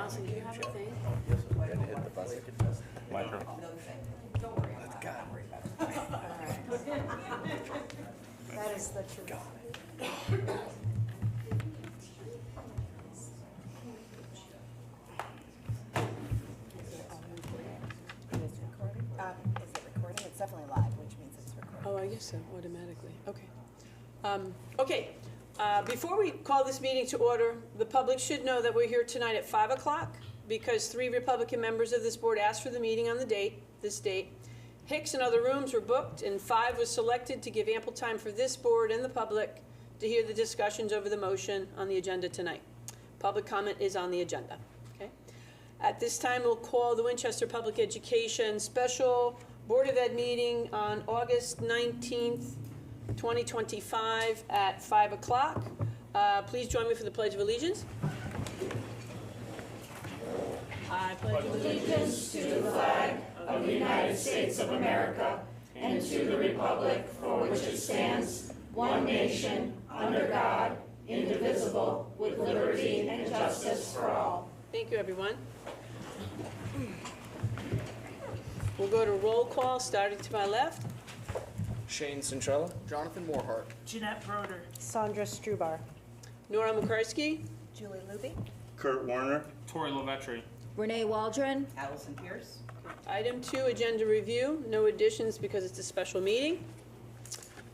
Allison, do you have a thing? Gotta hit the buzzer. My turn. Don't worry about it. Don't worry about it. That is the truth. Is it recording? It's definitely live, which means it's recording. Oh, I guess so, automatically, okay. Before we call this meeting to order, the public should know that we're here tonight at 5 o'clock because 3 Republican members of this board asked for the meeting on this date. Hicks and other rooms were booked, and 5 was selected to give ample time for this board and the public to hear the discussions over the motion on the agenda tonight. Public comment is on the agenda, okay? At this time, we'll call the Winchester Public Education Special Board of Ed meeting on August 19th, 2025 at 5 o'clock. Please join me for the Pledge of Allegiance. I pledge allegiance to the flag of the United States of America and to the republic for which it stands, one nation, under God, indivisible, with liberty and justice for all. Thank you, everyone. We'll go to roll call, starting to my left. Shane Centrella. Jonathan Moorhart. Jeanette Broder. Sandra Strubar. Nora McCarsky. Julie Luby. Kurt Warner. Tori Lavetri. Renee Waldron. Allison Pierce. Item 2, agenda review. No additions because it's a special meeting.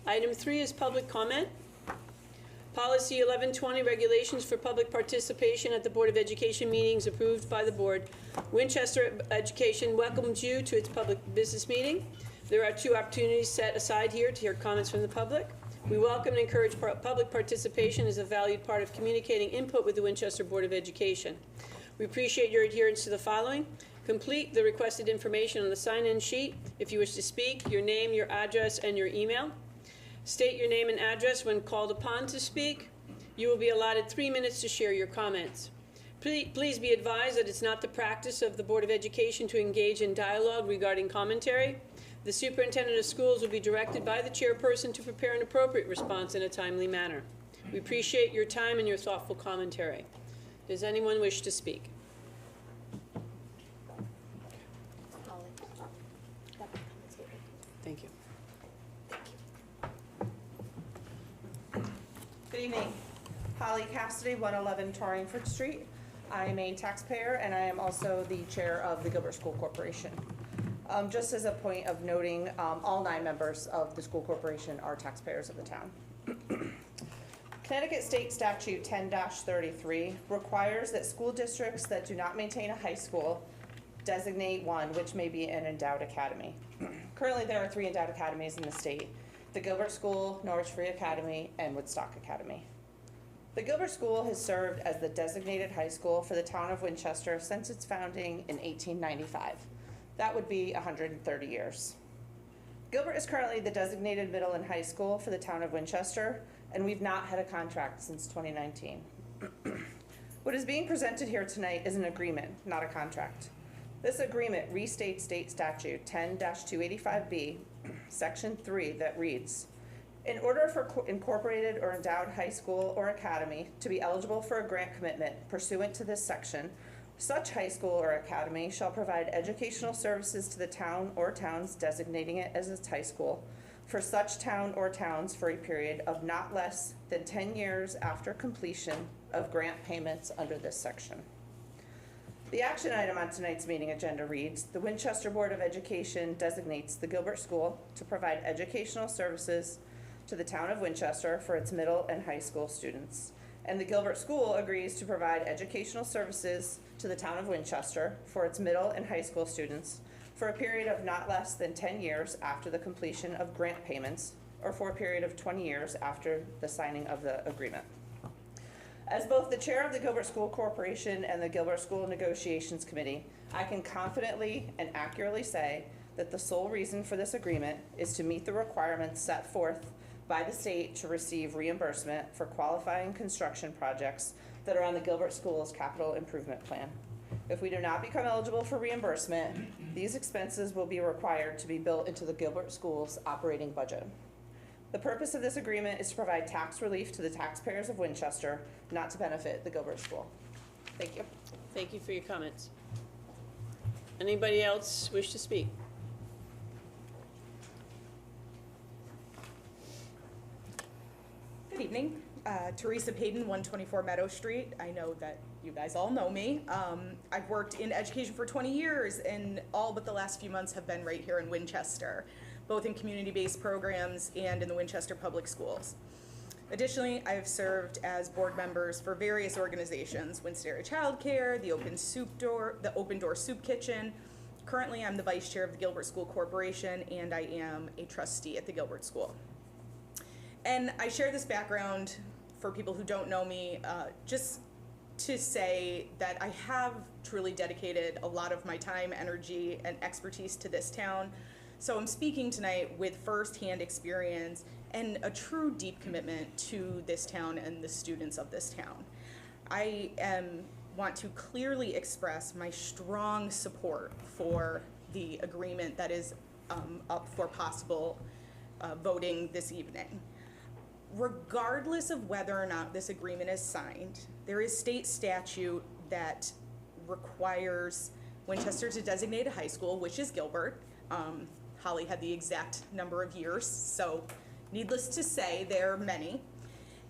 Item 3 is public comment. Policy 1120, regulations for public participation at the Board of Education meetings approved by the board. Winchester Education welcomes you to its public business meeting. There are 2 opportunities set aside here to hear comments from the public. We welcome and encourage public participation as a valued part of communicating input with the Winchester Board of Education. We appreciate your adherence to the following. Complete the requested information on the sign-in sheet. If you wish to speak, your name, your address, and your email. State your name and address when called upon to speak. You will be allotted 3 minutes to share your comments. Please be advised that it's not the practice of the Board of Education to engage in dialogue regarding commentary. The superintendent of schools will be directed by the chairperson to prepare an appropriate response in a timely manner. We appreciate your time and your thoughtful commentary. Does anyone wish to speak? Thank you. Good evening. Holly Cassidy, 111 Torringford Street. I am a taxpayer and I am also the chair of the Gilbert School Corporation. Just as a point of noting, all 9 members of the school corporation are taxpayers of the town. Connecticut State Statute 10-33 requires that school districts that do not maintain a high school designate one which may be an endowed academy. Currently, there are 3 endowed academies in the state: the Gilbert School, Norwich Free Academy, and Woodstock Academy. The Gilbert School has served as the designated high school for the town of Winchester since its founding in 1895. That would be 130 years. Gilbert is currently the designated middle and high school for the town of Winchester, and we've not had a contract since 2019. What is being presented here tonight is an agreement, not a contract. This agreement restates state statute 10-285B, section 3, that reads, in order for incorporated or endowed high school or academy to be eligible for a grant commitment pursuant to this section, such high school or academy shall provide educational services to the town or towns designating it as its high school for such town or towns for a period of not less than 10 years after completion of grant payments under this section. The action item on tonight's meeting agenda reads, the Winchester Board of Education designates the Gilbert School to provide educational services to the town of Winchester for its middle and high school students. And the Gilbert School agrees to provide educational services to the town of Winchester for its middle and high school students for a period of not less than 10 years after the completion of grant payments, or for a period of 20 years after the signing of the agreement. As both the chair of the Gilbert School Corporation and the Gilbert School Negotiations Committee, I can confidently and accurately say that the sole reason for this agreement is to meet the requirements set forth by the state to receive reimbursement for qualifying construction projects that are on the Gilbert School's capital improvement plan. If we do not become eligible for reimbursement, these expenses will be required to be built into the Gilbert School's operating budget. The purpose of this agreement is to provide tax relief to the taxpayers of Winchester, not to benefit the Gilbert School. Thank you. Thank you for your comments. Anybody else wish to speak? Good evening. Teresa Payton, 124 Meadow Street. I know that you guys all know me. I've worked in education for 20 years, and all but the last few months have been right here in Winchester, both in community-based programs and in the Winchester Public Schools. Additionally, I have served as board members for various organizations, Winchester Child Care, the Open Door Soup Kitchen. Currently, I'm the vice chair of the Gilbert School Corporation, and I am a trustee at the Gilbert School. And I share this background for people who don't know me, just to say that I have truly dedicated a lot of my time, energy, and expertise to this town. So I'm speaking tonight with firsthand experience and a true deep commitment to this town and the students of this town. I want to clearly express my strong support for the agreement that is up for possible voting this evening. Regardless of whether or not this agreement is signed, there is state statute that requires Winchester to designate a high school, which is Gilbert. Holly had the exact number of years, so needless to say, there are many.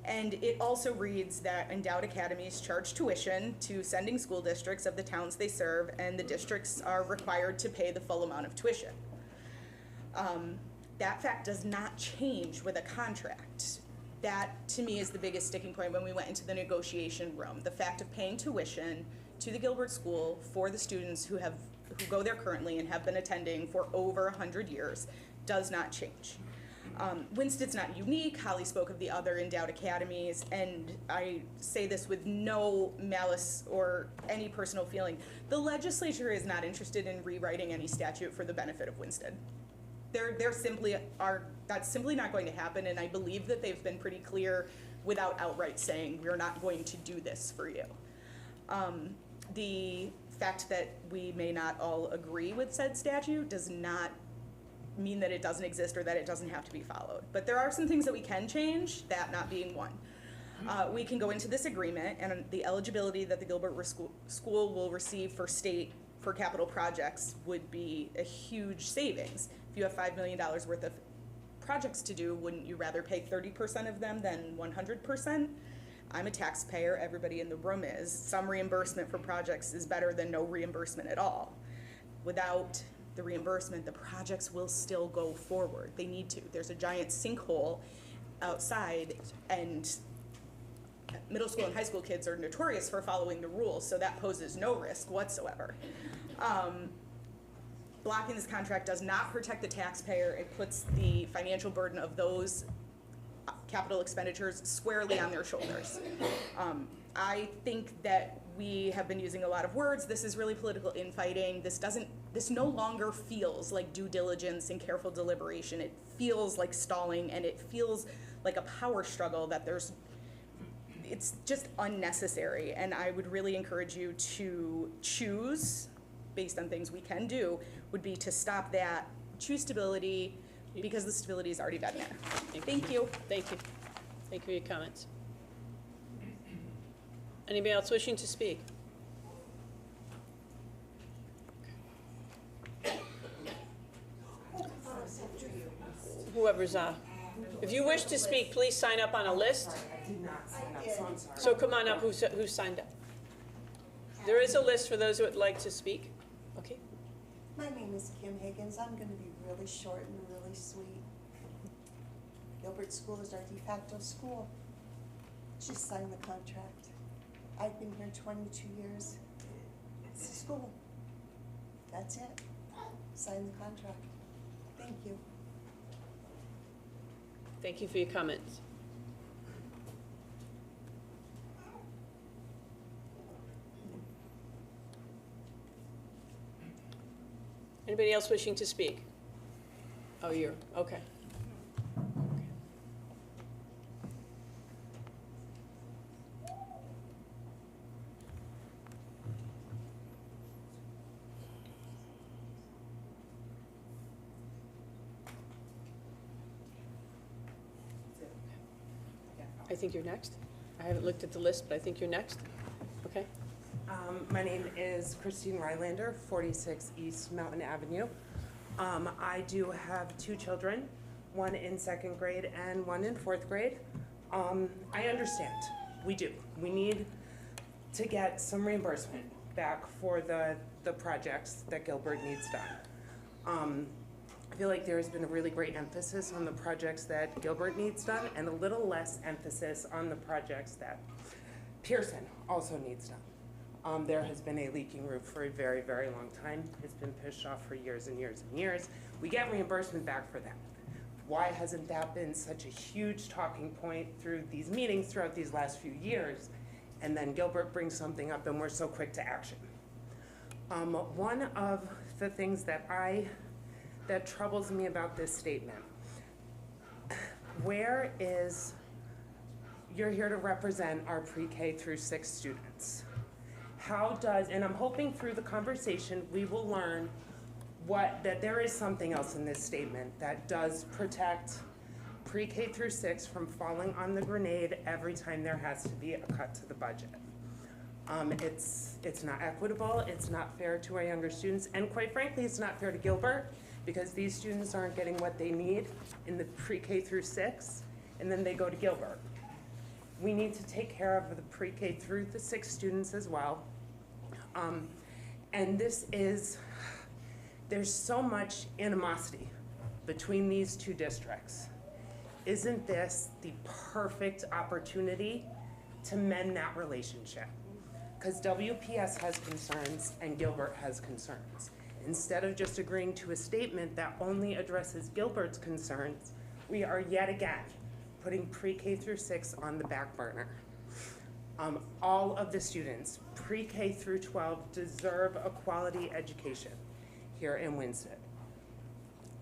And it also reads that endowed academies charge tuition to sending school districts of the towns they serve, and the districts are required to pay the full amount of tuition. That fact does not change with a contract. That, to me, is the biggest sticking point when we went into the negotiation room. The fact of paying tuition to the Gilbert School for the students who go there currently and have been attending for over 100 years does not change. Winstead's not unique. Holly spoke of the other endowed academies, and I say this with no malice or any personal feeling. The legislature is not interested in rewriting any statute for the benefit of Winstead. That's simply not going to happen, and I believe that they've been pretty clear without outright saying, we're not going to do this for you. The fact that we may not all agree with said statute does not mean that it doesn't exist or that it doesn't have to be followed. But there are some things that we can change, that not being one. We can go into this agreement, and the eligibility that the Gilbert School will receive for capital projects would be a huge savings. If you have $5 million worth of projects to do, wouldn't you rather pay 30% of them than 100%? I'm a taxpayer, everybody in the room is. Some reimbursement for projects is better than no reimbursement at all. Without the reimbursement, the projects will still go forward. They need to. There's a giant sinkhole outside, and middle school and high school kids are notorious for following the rules, so that poses no risk whatsoever. Blocking this contract does not protect the taxpayer. It puts the financial burden of those capital expenditures squarely on their shoulders. I think that we have been using a lot of words. This is really political infighting. This no longer feels like due diligence and careful deliberation. It feels like stalling, and it feels like a power struggle that it's just unnecessary. And I would really encourage you to choose, based on things we can do, would be to stop that, choose stability, because the stability has already been there. Thank you. Thank you. Thank you for your comments. Anybody else wishing to speak? Whoever's if you wish to speak, please sign up on a list. So come on up, who signed up? There is a list for those who would like to speak. Okay. My name is Kim Higgins. I'm going to be really short and really sweet. Gilbert School is our de facto school. Just sign the contract. I've been here 22 years. It's a school. That's it. Sign the contract. Thank you. Thank you for your comments. Anybody else wishing to speak? Oh, you're, okay. I think you're next. I haven't looked at the list, but I think you're next. Okay. My name is Christine Rylander, 46 East Mountain Avenue. I do have 2 children, one in 2nd grade and one in 4th grade. I understand, we do. We need to get some reimbursement back for the projects that Gilbert needs done. I feel like there has been a really great emphasis on the projects that Gilbert needs done and a little less emphasis on the projects that Pearson also needs done. There has been a leaking roof for a very, very long time. It's been pushed off for years and years and years. We get reimbursement back for that. Why hasn't that been such a huge talking point through these meetings throughout these last few years? And then Gilbert brings something up and we're so quick to action. One of the things that troubles me about this statement, you're here to represent our pre-K through 6 students. And I'm hoping through the conversation we will learn that there is something else in this statement that does protect pre-K through 6 from falling on the grenade every time there has to be a cut to the budget. It's not equitable, it's not fair to our younger students, and quite frankly, it's not fair to Gilbert, because these students aren't getting what they need in the pre-K through 6, and then they go to Gilbert. We need to take care of the pre-K through the 6 students as well. And there's so much animosity between these 2 districts. Isn't this the perfect opportunity to mend that relationship? Because WPS has concerns and Gilbert has concerns. Instead of just agreeing to a statement that only addresses Gilbert's concerns, we are yet again putting pre-K through 6 on the back burner. All of the students, pre-K through 12, deserve a quality education here in Winston.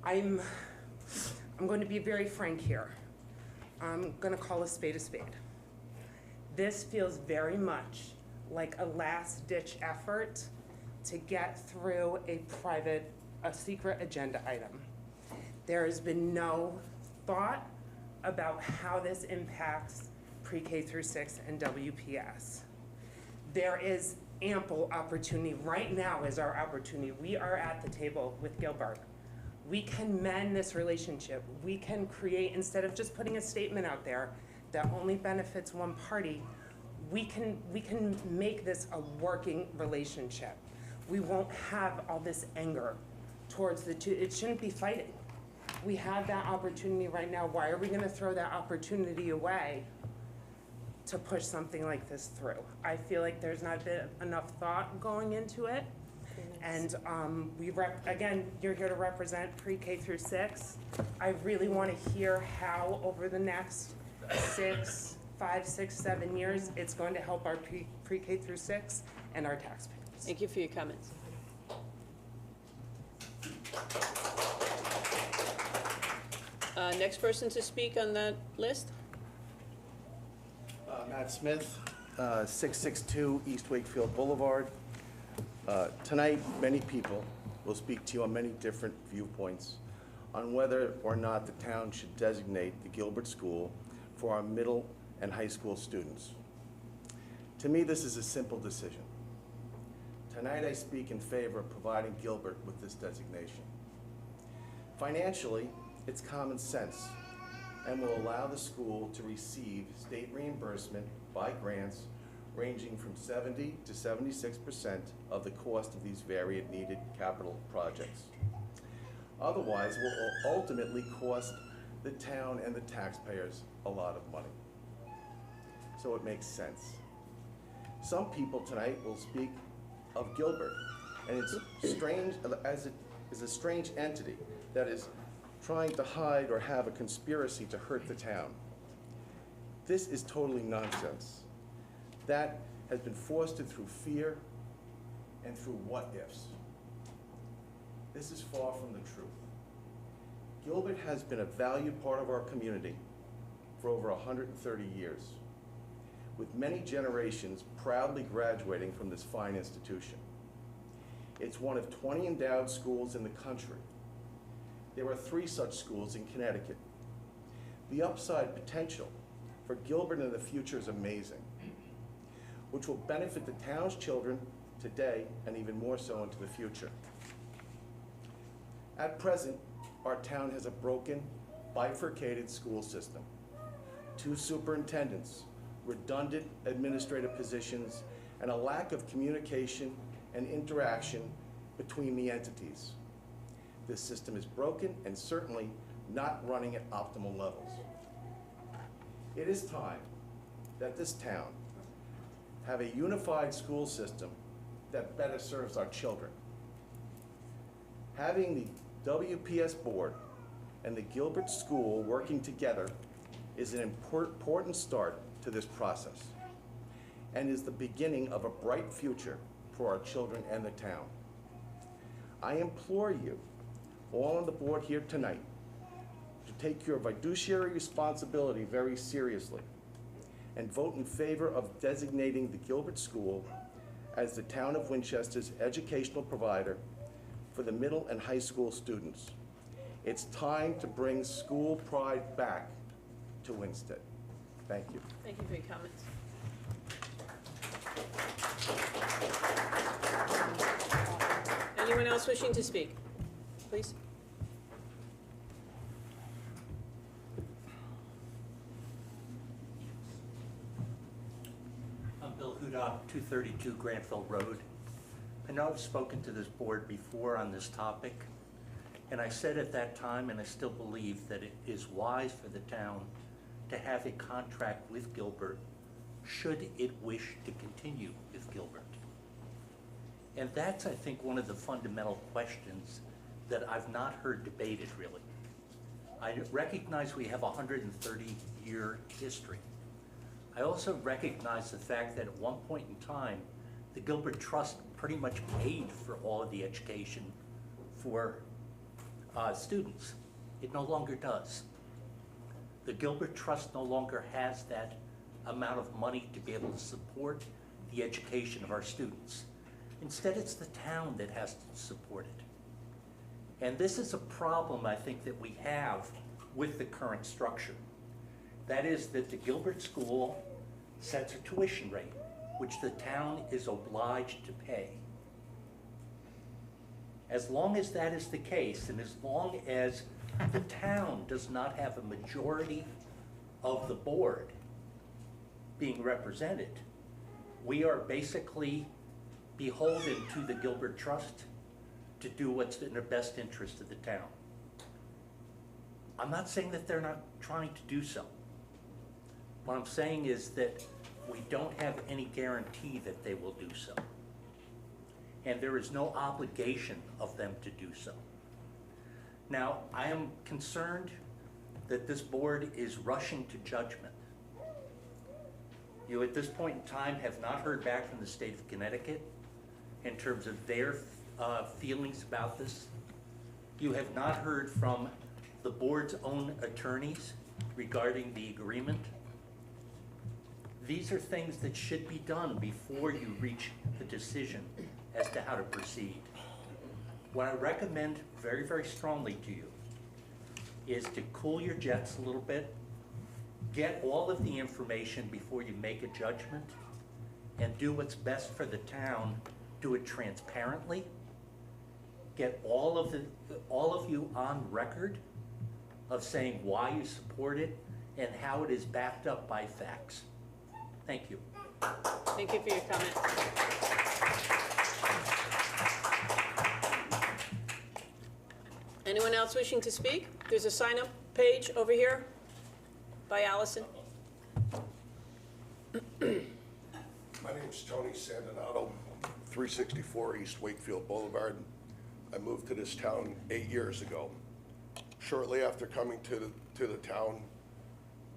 I'm going to be very frank here. I'm going to call a spade a spade. This feels very much like a last-ditch effort to get through a secret agenda item. There has been no thought about how this impacts pre-K through 6 and WPS. There is ample opportunity. Right now is our opportunity. We are at the table with Gilbert. We can mend this relationship. We can create, instead of just putting a statement out there that only benefits one party, we can make this a working relationship. We won't have all this anger towards the 2. It shouldn't be fighting. We have that opportunity right now. Why are we going to throw that opportunity away to push something like this through? I feel like there's not been enough thought going into it. And again, you're here to represent pre-K through 6. I really want to hear how over the next 5, 6, 7 years, it's going to help our pre-K through 6 and our taxpayers. Thank you for your comments. Next person to speak on that list? Matt Smith, 662 East Wakefield Boulevard. Tonight, many people will speak to you on many different viewpoints on whether or not the town should designate the Gilbert School for our middle and high school students. To me, this is a simple decision. Tonight, I speak in favor of providing Gilbert with this designation. Financially, it's common sense and will allow the school to receive state reimbursement by grants ranging from 70 to 76% of the cost of these varied needed capital projects. Otherwise, will ultimately cost the town and the taxpayers a lot of money. So it makes sense. Some people tonight will speak of Gilbert, and it's strange, as it is a strange entity that is trying to hide or have a conspiracy to hurt the town. This is totally nonsense. That has been fostered through fear and through what-ifs. This is far from the truth. Gilbert has been a valued part of our community for over 130 years, with many generations proudly graduating from this fine institution. It's one of 20 endowed schools in the country. There are 3 such schools in Connecticut. The upside potential for Gilbert in the future is amazing. which will benefit the town's children today and even more so into the future. At present, our town has a broken, bifurcated school system. 2 superintendents, redundant administrative positions, and a lack of communication and interaction between the entities. This system is broken and certainly not running at optimal levels. It is time that this town have a unified school system that better serves our children. Having the WPS board and the Gilbert School working together is an important start to this process and is the beginning of a bright future for our children and the town. I implore you, all on the board here tonight, to take your fiduciary responsibility very seriously and vote in favor of designating the Gilbert School as the town of Winchester's educational provider for the middle and high school students. It's time to bring school pride back to Winsted. Thank you. Thank you for your comments. Anyone else wishing to speak? Please. I'm Bill Hudock, 232 Grantville Road. I know I've spoken to this board before on this topic, and I said at that time, and I still believe, that it is wise for the town to have a contract with Gilbert should it wish to continue with Gilbert. And that's, I think, one of the fundamental questions that I've not heard debated, really. I recognize we have a 130-year history. I also recognize the fact that at one point in time, the Gilbert Trust pretty much paid for all of the education for students. It no longer does. The Gilbert Trust no longer has that amount of money to be able to support the education of our students. Instead, it's the town that has to support it. And this is a problem, I think, that we have with the current structure. That is that the Gilbert School sets a tuition rate, which the town is obliged to pay. As long as that is the case, and as long as the town does not have a majority of the board being represented, we are basically beholden to the Gilbert Trust to do what's in the best interest of the town. I'm not saying that they're not trying to do so. What I'm saying is that we don't have any guarantee that they will do so. And there is no obligation of them to do so. Now, I am concerned that this board is rushing to judgment. You, at this point in time, have not heard back from the state of Connecticut in terms of their feelings about this. You have not heard from the board's own attorneys regarding the agreement. These are things that should be done before you reach the decision as to how to proceed. What I recommend very, very strongly to you is to cool your jets a little bit, get all of the information before you make a judgment, and do what's best for the town. Do it transparently. Get all of you on record of saying why you support it and how it is backed up by facts. Thank you. Thank you for your comment. Anyone else wishing to speak? There's a sign-up page over here by Allison. My name's Tony Sandinato, 364 East Wakefield Boulevard. I moved to this town 8 years ago. Shortly after coming to the town,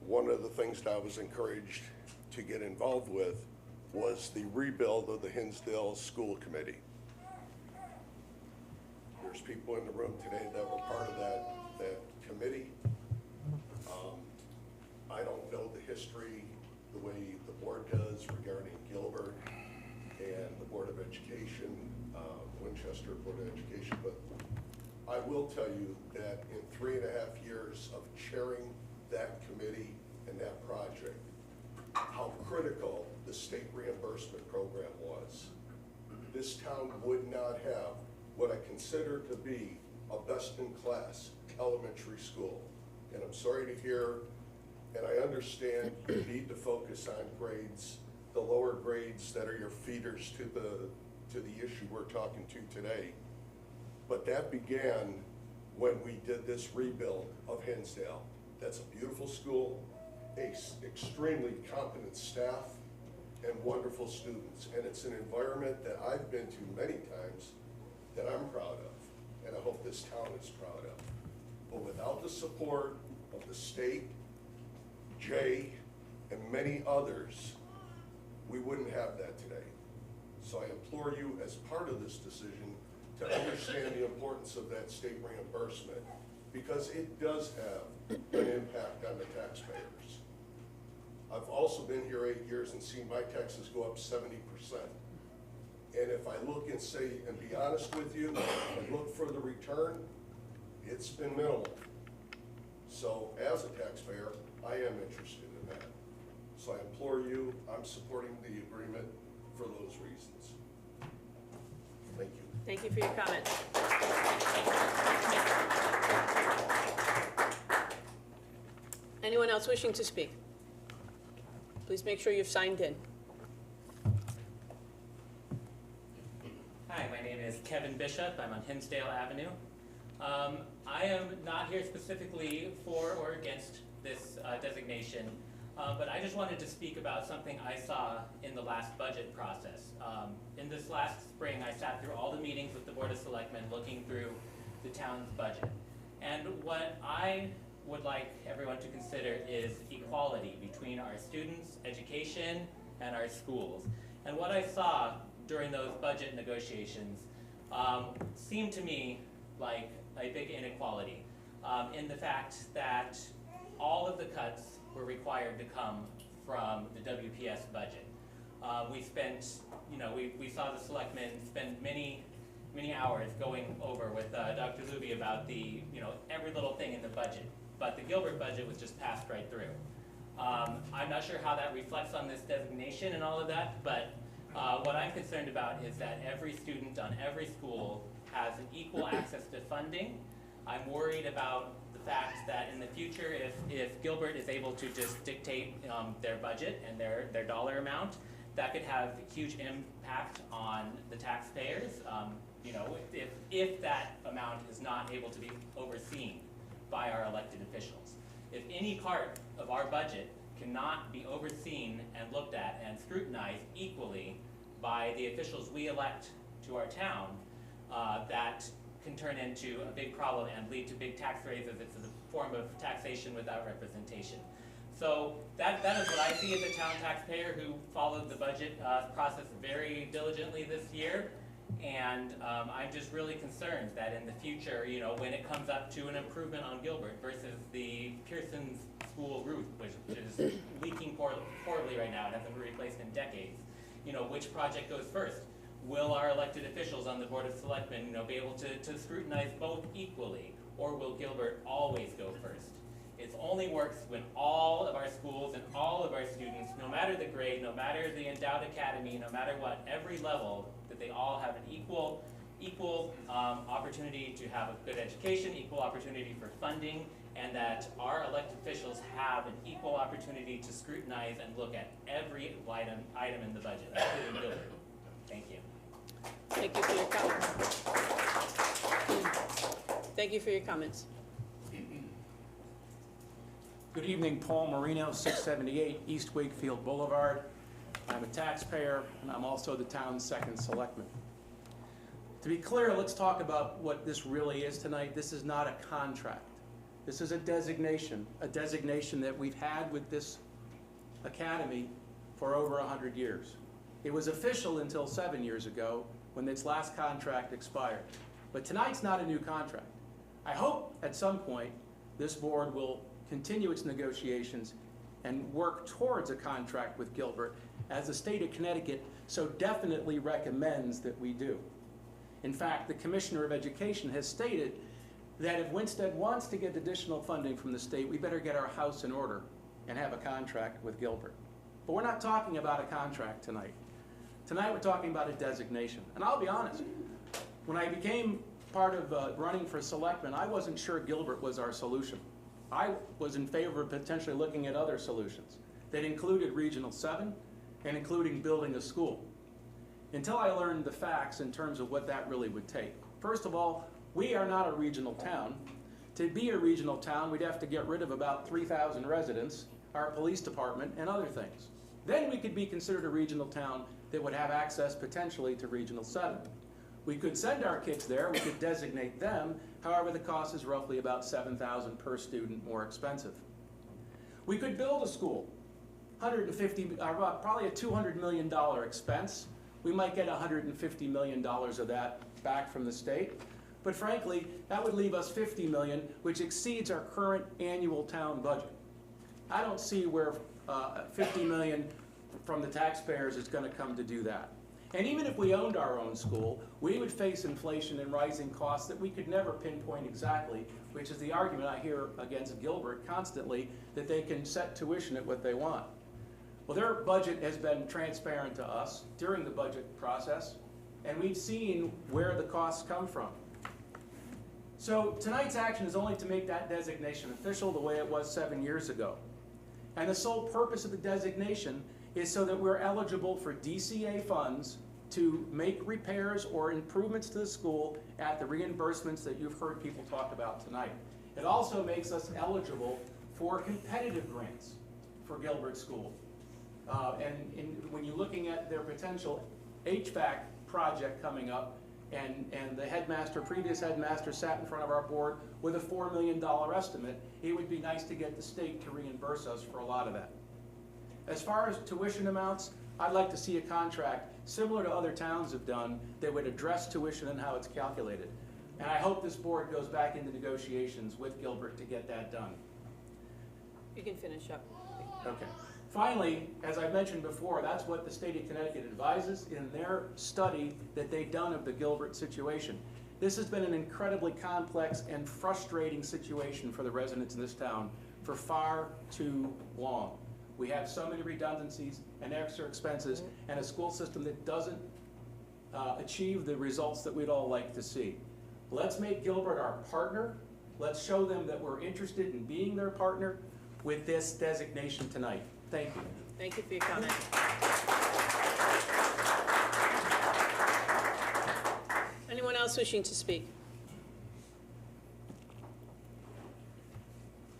one of the things that I was encouraged to get involved with was the rebuild of the Hinsdale School Committee. There's people in the room today that were part of that committee. I don't know the history the way the board does regarding Gilbert and the Board of Education, Winchester Board of Education, but I will tell you that in 3.5 years of chairing that committee and that project, how critical the state reimbursement program was. This town would not have what I consider to be a best-in-class elementary school. And I'm sorry to hear, and I understand you need to focus on grades, the lower grades that are your feeders to the issue we're talking to today. But that began when we did this rebuild of Hinsdale. That's a beautiful school, extremely competent staff, and wonderful students. And it's an environment that I've been to many times that I'm proud of, and I hope this town is proud of. But without the support of the state, Jay, and many others, we wouldn't have that today. So I implore you, as part of this decision, to understand the importance of that state reimbursement, because it does have an impact on the taxpayers. I've also been here 8 years and seen my taxes go up 70%. And if I look and say, and be honest with you, and look for the return, it's been minimal. So as a taxpayer, I am interested in that. So I implore you, I'm supporting the agreement for those reasons. Thank you. Thank you for your comment. Anyone else wishing to speak? Please make sure you've signed in. Hi, my name is Kevin Bishop. I'm on Hinsdale Avenue. I am not here specifically for or against this designation, but I just wanted to speak about something I saw in the last budget process. In this last spring, I sat through all the meetings with the Board of Selectmen looking through the town's budget. And what I would like everyone to consider is equality between our students, education, and our schools. And what I saw during those budget negotiations seemed to me like a big inequality in the fact that all of the cuts were required to come from the WPS budget. We spent, we saw the selectmen spend many hours going over with Dr. Luby about the, every little thing in the budget. But the Gilbert budget was just passed right through. I'm not sure how that reflects on this designation and all of that, but what I'm concerned about is that every student on every school has an equal access to funding. I'm worried about the fact that in the future, if Gilbert is able to just dictate their budget and their dollar amount, that could have huge impact on the taxpayers. If that amount is not able to be overseen by our elected officials. If any part of our budget cannot be overseen and looked at and scrutinized equally by the officials we elect to our town, that can turn into a big problem and lead to big tax raises. It's a form of taxation without representation. So that is what I see as a town taxpayer who followed the budget process very diligently this year. And I'm just really concerned that in the future, when it comes up to an improvement on Gilbert versus the Pearson's School roof, which is leaking poorly right now, it hasn't been replaced in decades, which project goes first? Will our elected officials on the Board of Selectmen, be able to scrutinize both equally, or will Gilbert always go first? It only works when all of our schools and all of our students, no matter the grade, no matter the endowed academy, no matter what, every level, that they all have an equal opportunity to have a good education, equal opportunity for funding, and that our elected officials have an equal opportunity to scrutinize and look at every item in the budget, including Gilbert. Thank you. Thank you for your comments. Thank you for your comments. Good evening, Paul Marino, 678 East Wakefield Boulevard. I'm a taxpayer, and I'm also the town's second selectman. To be clear, let's talk about what this really is tonight. This is not a contract. This is a designation that we've had with this academy for over 100 years. It was official until 7 years ago when its last contract expired. But tonight's not a new contract. I hope at some point this board will continue its negotiations and work towards a contract with Gilbert, as the state of Connecticut so definitely recommends that we do. In fact, the Commissioner of Education has stated that if Winstead wants to get additional funding from the state, we better get our house in order and have a contract with Gilbert. But we're not talking about a contract tonight. Tonight we're talking about a designation. And I'll be honest, when I became part of running for selectman, I wasn't sure Gilbert was our solution. I was in favor of potentially looking at other solutions that included Regional 7 and including building a school, until I learned the facts in terms of what that really would take. First of all, we are not a regional town. To be a regional town, we'd have to get rid of about 3,000 residents, our police department, and other things. Then we could be considered a regional town that would have access potentially to Regional 7. We could send our kids there, we could designate them, however the cost is roughly about $7,000 per student more expensive. We could build a school, probably a $200 million expense. We might get $150 million of that back from the state. But frankly, that would leave us $50 million, which exceeds our current annual town budget. I don't see where $50 million from the taxpayers is going to come to do that. And even if we owned our own school, we would face inflation and rising costs that we could never pinpoint exactly, which is the argument I hear against Gilbert constantly, that they can set tuition at what they want. Well, their budget has been transparent to us during the budget process, and we've seen where the costs come from. So tonight's action is only to make that designation official the way it was 7 years ago. And the sole purpose of the designation is so that we're eligible for DCA funds to make repairs or improvements to the school at the reimbursements that you've heard people talk about tonight. It also makes us eligible for competitive grants for Gilbert School. When you're looking at their potential HVAC project coming up, and the headmaster, previous headmaster, sat in front of our board with a $4 million estimate, it would be nice to get the state to reimburse us for a lot of that. As far as tuition amounts, I'd like to see a contract similar to other towns have done that would address tuition and how it's calculated. And I hope this board goes back into negotiations with Gilbert to get that done. You can finish up. Okay. Finally, as I mentioned before, that's what the state of Connecticut advises in their study that they've done of the Gilbert situation. This has been an incredibly complex and frustrating situation for the residents in this town for far too long. We have so many redundancies and extra expenses and a school system that doesn't achieve the results that we'd all like to see. Let's make Gilbert our partner. Let's show them that we're interested in being their partner with this designation tonight. Thank you. Thank you for your comment. Anyone else wishing to speak?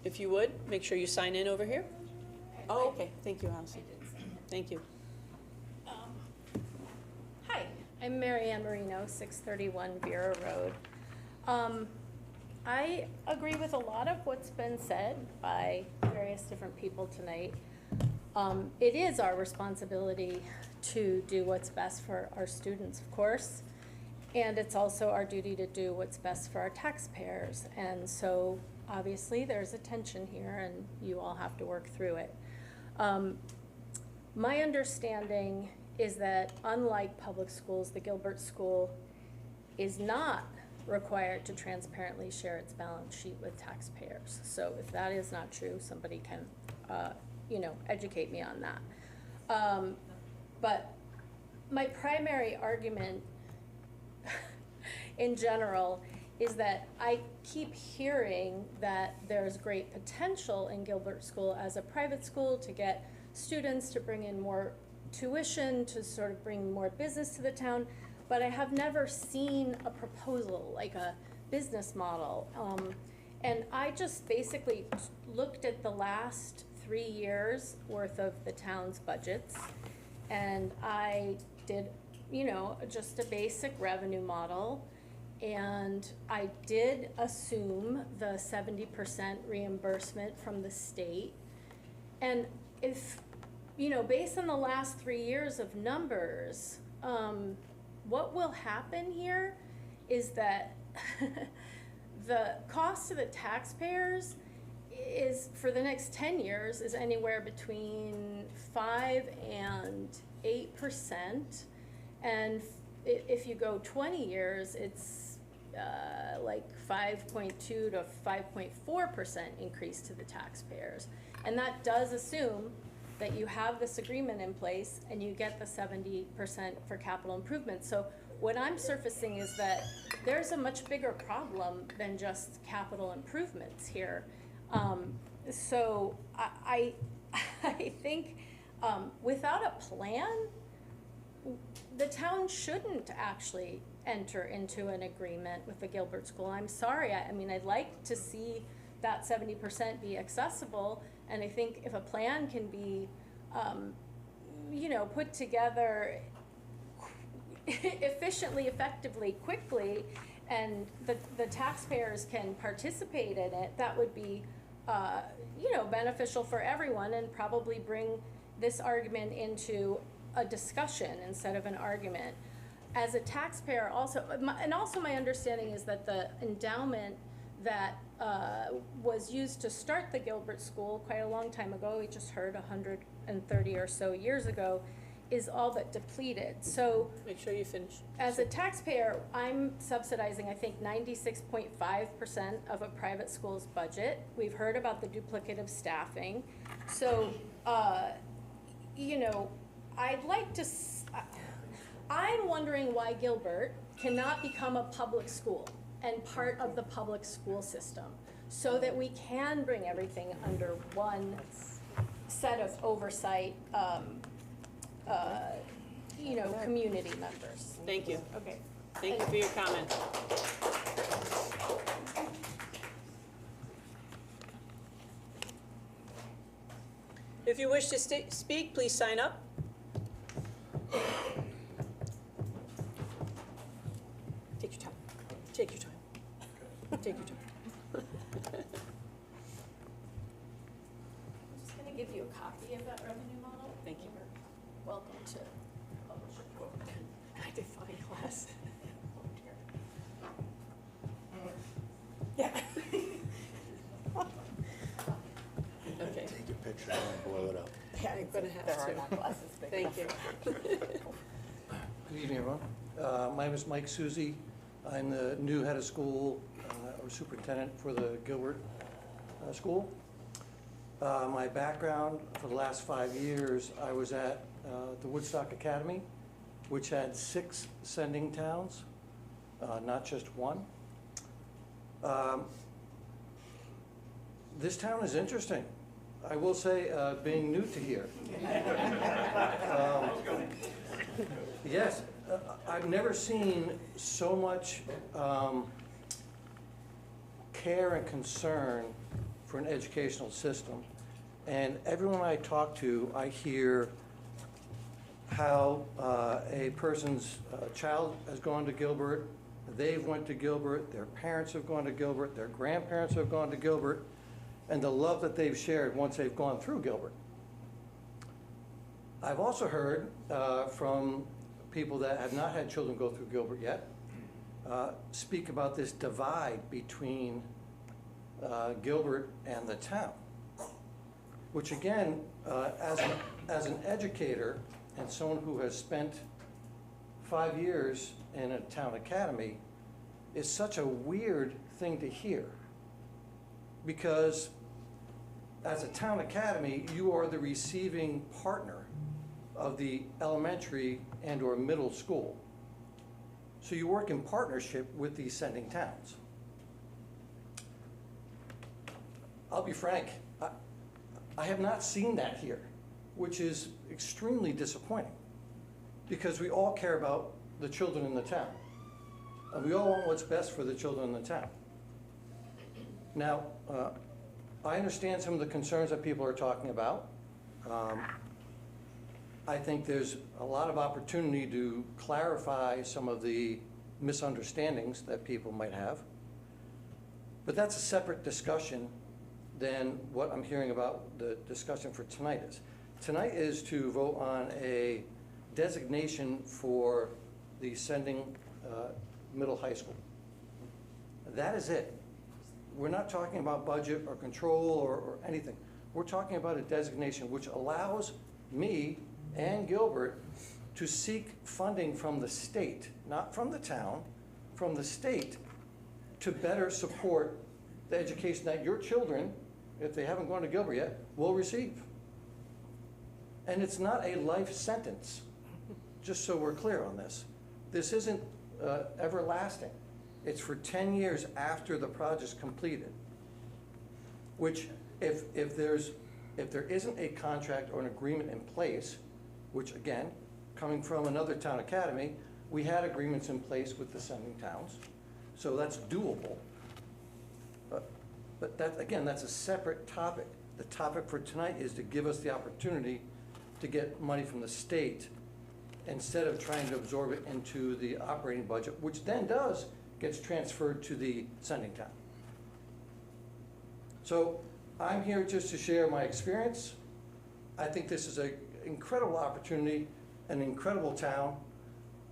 If you would, make sure you sign in over here. Oh, okay. Thank you, Allison. Thank you. Hi, I'm Mary Ann Marino, 631 Vera Road. I agree with a lot of what's been said by various different people tonight. It is our responsibility to do what's best for our students, of course, and it's also our duty to do what's best for our taxpayers. And so obviously there's a tension here and you all have to work through it. My understanding is that unlike public schools, the Gilbert School is not required to transparently share its balance sheet with taxpayers. So if that is not true, somebody can, educate me on that. But my primary argument in general is that I keep hearing that there's great potential in Gilbert School as a private school to get students to bring in more tuition, to sort of bring more business to the town, but I have never seen a proposal, like a business model. And I just basically looked at the last 3 years worth of the town's budgets, and I did, just a basic revenue model. And I did assume the 70% reimbursement from the state. And if, based on the last 3 years of numbers, what will happen here is that the cost to the taxpayers is, for the next 10 years, is anywhere between 5 and 8%. And if you go 20 years, it's like 5.2 to 5.4% increase to the taxpayers. And that does assume that you have this agreement in place and you get the 70% for capital improvements. So what I'm surfacing is that there's a much bigger problem than just capital improvements here. So I think without a plan, the town shouldn't actually enter into an agreement with the Gilbert School. I'm sorry, I mean, I'd like to see that 70% be accessible, and I think if a plan can be, put together efficiently, effectively, quickly, and the taxpayers can participate in it, that would be, beneficial for everyone and probably bring this argument into a discussion instead of an argument. As a taxpayer also, and also my understanding is that the endowment that was used to start the Gilbert School quite a long time ago, we just heard 130 or so years ago, is all but depleted. So Make sure you finish. as a taxpayer, I'm subsidizing, I think, 96.5% of a private school's budget. We've heard about the duplicative staffing. So, I'd like to, I'm wondering why Gilbert cannot become a public school and part of the public school system so that we can bring everything under one set of oversight, community members. Thank you. Okay. Thank you for your comment. If you wish to speak, please sign up. Take your time. Take your time. Take your time. I'm just gonna give you a copy of that revenue model. Thank you. You're welcome to publish it. I define class. Yeah. Okay. Take a picture and blow it up. Yeah, I'm gonna have There are to. not glasses big Thank you. Good evening, everyone. My name is Mike Suzy. I'm the new head of school or superintendent for the Gilbert School. My background for the last 5 years, I was at the Woodstock Academy, which had 6 sending towns, not just one. This town is interesting. I will say, being new to here. Yes, I've never seen so much care and concern for an educational system. And everyone I talk to, I hear how a person's child has gone to Gilbert, they've went to Gilbert, their parents have gone to Gilbert, their grandparents have gone to Gilbert, and the love that they've shared once they've gone through Gilbert. I've also heard from people that have not had children go through Gilbert yet speak about this divide between Gilbert and the town, which again, as an educator and someone who has spent 5 years in a town academy, is such a weird thing to hear. Because as a town academy, you are the receiving partner of the elementary and or middle school. So you work in partnership with these sending towns. I'll be frank, I have not seen that here, which is extremely disappointing, because we all care about the children in the town, and we all want what's best for the children in the town. Now, I understand some of the concerns that people are talking about. I think there's a lot of opportunity to clarify some of the misunderstandings that people might have. But that's a separate discussion than what I'm hearing about the discussion for tonight is. Tonight is to vote on a designation for the sending middle high school. That is it. We're not talking about budget or control or anything. We're talking about a designation which allows me and Gilbert to seek funding from the state, not from the town, from the state, to better support the education that your children, if they haven't gone to Gilbert yet, will receive. And it's not a life sentence, just so we're clear on this. This isn't everlasting. It's for 10 years after the project's completed, which if there isn't a contract or an agreement in place, which again, coming from another town academy, we had agreements in place with the sending towns, so that's doable. But that, again, that's a separate topic. The topic for tonight is to give us the opportunity to get money from the state instead of trying to absorb it into the operating budget, which then gets transferred to the sending town. So I'm here just to share my experience. I think this is an incredible opportunity, an incredible town.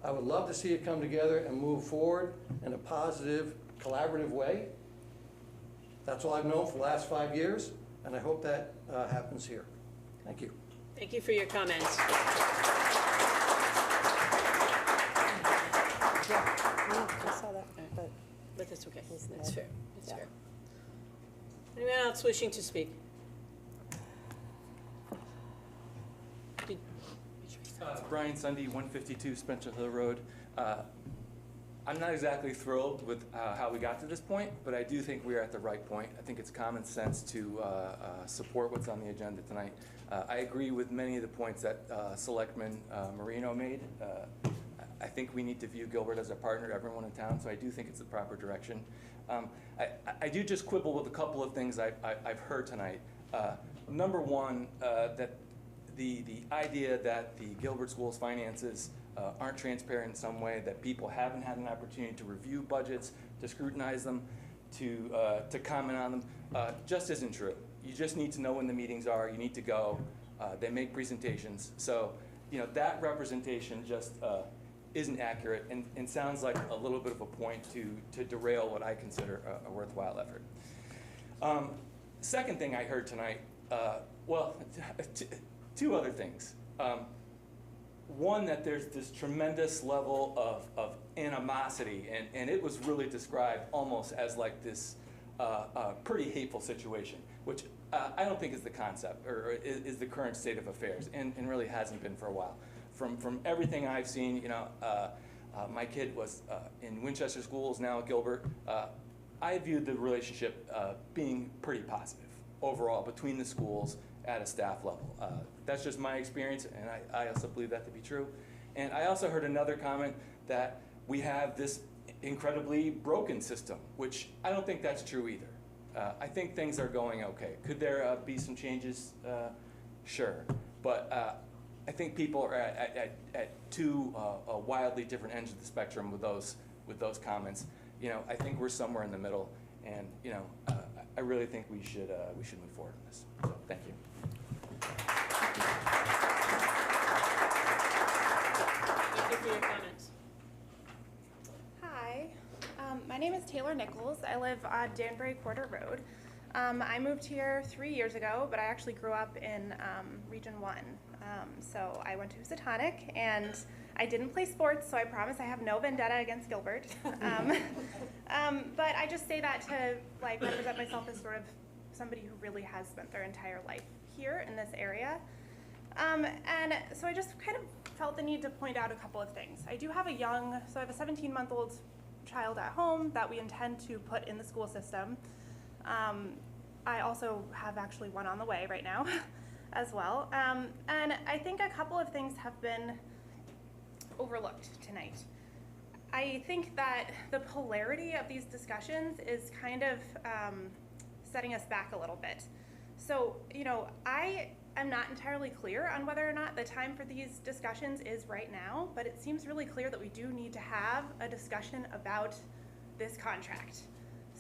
I would love to see it come together and move forward in a positive, collaborative way. That's all I've known for the last 5 years, and I hope that happens here. Thank you. Thank you for your comments. I saw that, But that's okay. He's That's dead. fair. That's Yeah. fair. Anyone else wishing to speak? Did- Brian Sunday, 152 Spencer Hill Road. I'm not exactly thrilled with how we got to this point, but I do think we are at the right point. I think it's common sense to support what's on the agenda tonight. I agree with many of the points that Selectman Marino made. I think we need to view Gilbert as a partner to everyone in town, so I do think it's the proper direction. I do just quibble with a couple of things I've heard tonight. Number one, that the idea that the Gilbert School's finances aren't transparent in some way, that people haven't had an opportunity to review budgets, to scrutinize them, to comment on them, just isn't true. You just need to know when the meetings are, you need to go, they make presentations. So, that representation just isn't accurate and sounds like a little bit of a point to derail what I consider a worthwhile effort. Second thing I heard tonight, two other things. One, that there's this tremendous level of animosity, and it was really described almost as like this pretty hateful situation, which I don't think is the concept or is the current state of affairs, and really hasn't been for a while. From everything I've seen, my kid was in Winchester schools, now at Gilbert. I viewed the relationship being pretty positive overall between the schools at a staff level. That's just my experience, and I also believe that to be true. And I also heard another comment that we have this incredibly broken system, which I don't think that's true either. I think things are going okay. Could there be some changes? Sure. But I think people are at two wildly different ends of the spectrum with those comments. I think we're somewhere in the middle, and I really think we should move forward on this. So, thank you. Thank you for your comments. Hi, my name is Taylor Nichols. I live on Danbury Quarter Road. I moved here 3 years ago, but I actually grew up in Region 1. So I went to Housatonic, and I didn't play sports, so I promise I have no vendetta against Gilbert. But I just say that to represent myself as sort of somebody who really has spent their entire life here in this area. And so I just kind of felt the need to point out a couple of things. I do have I have a 17-month-old child at home that we intend to put in the school system. I also have actually one on the way right now as well. And I think a couple of things have been overlooked tonight. I think that the polarity of these discussions is kind of setting us back a little bit. So, I am not entirely clear on whether or not the time for these discussions is right now, but it seems really clear that we do need to have a discussion about this contract.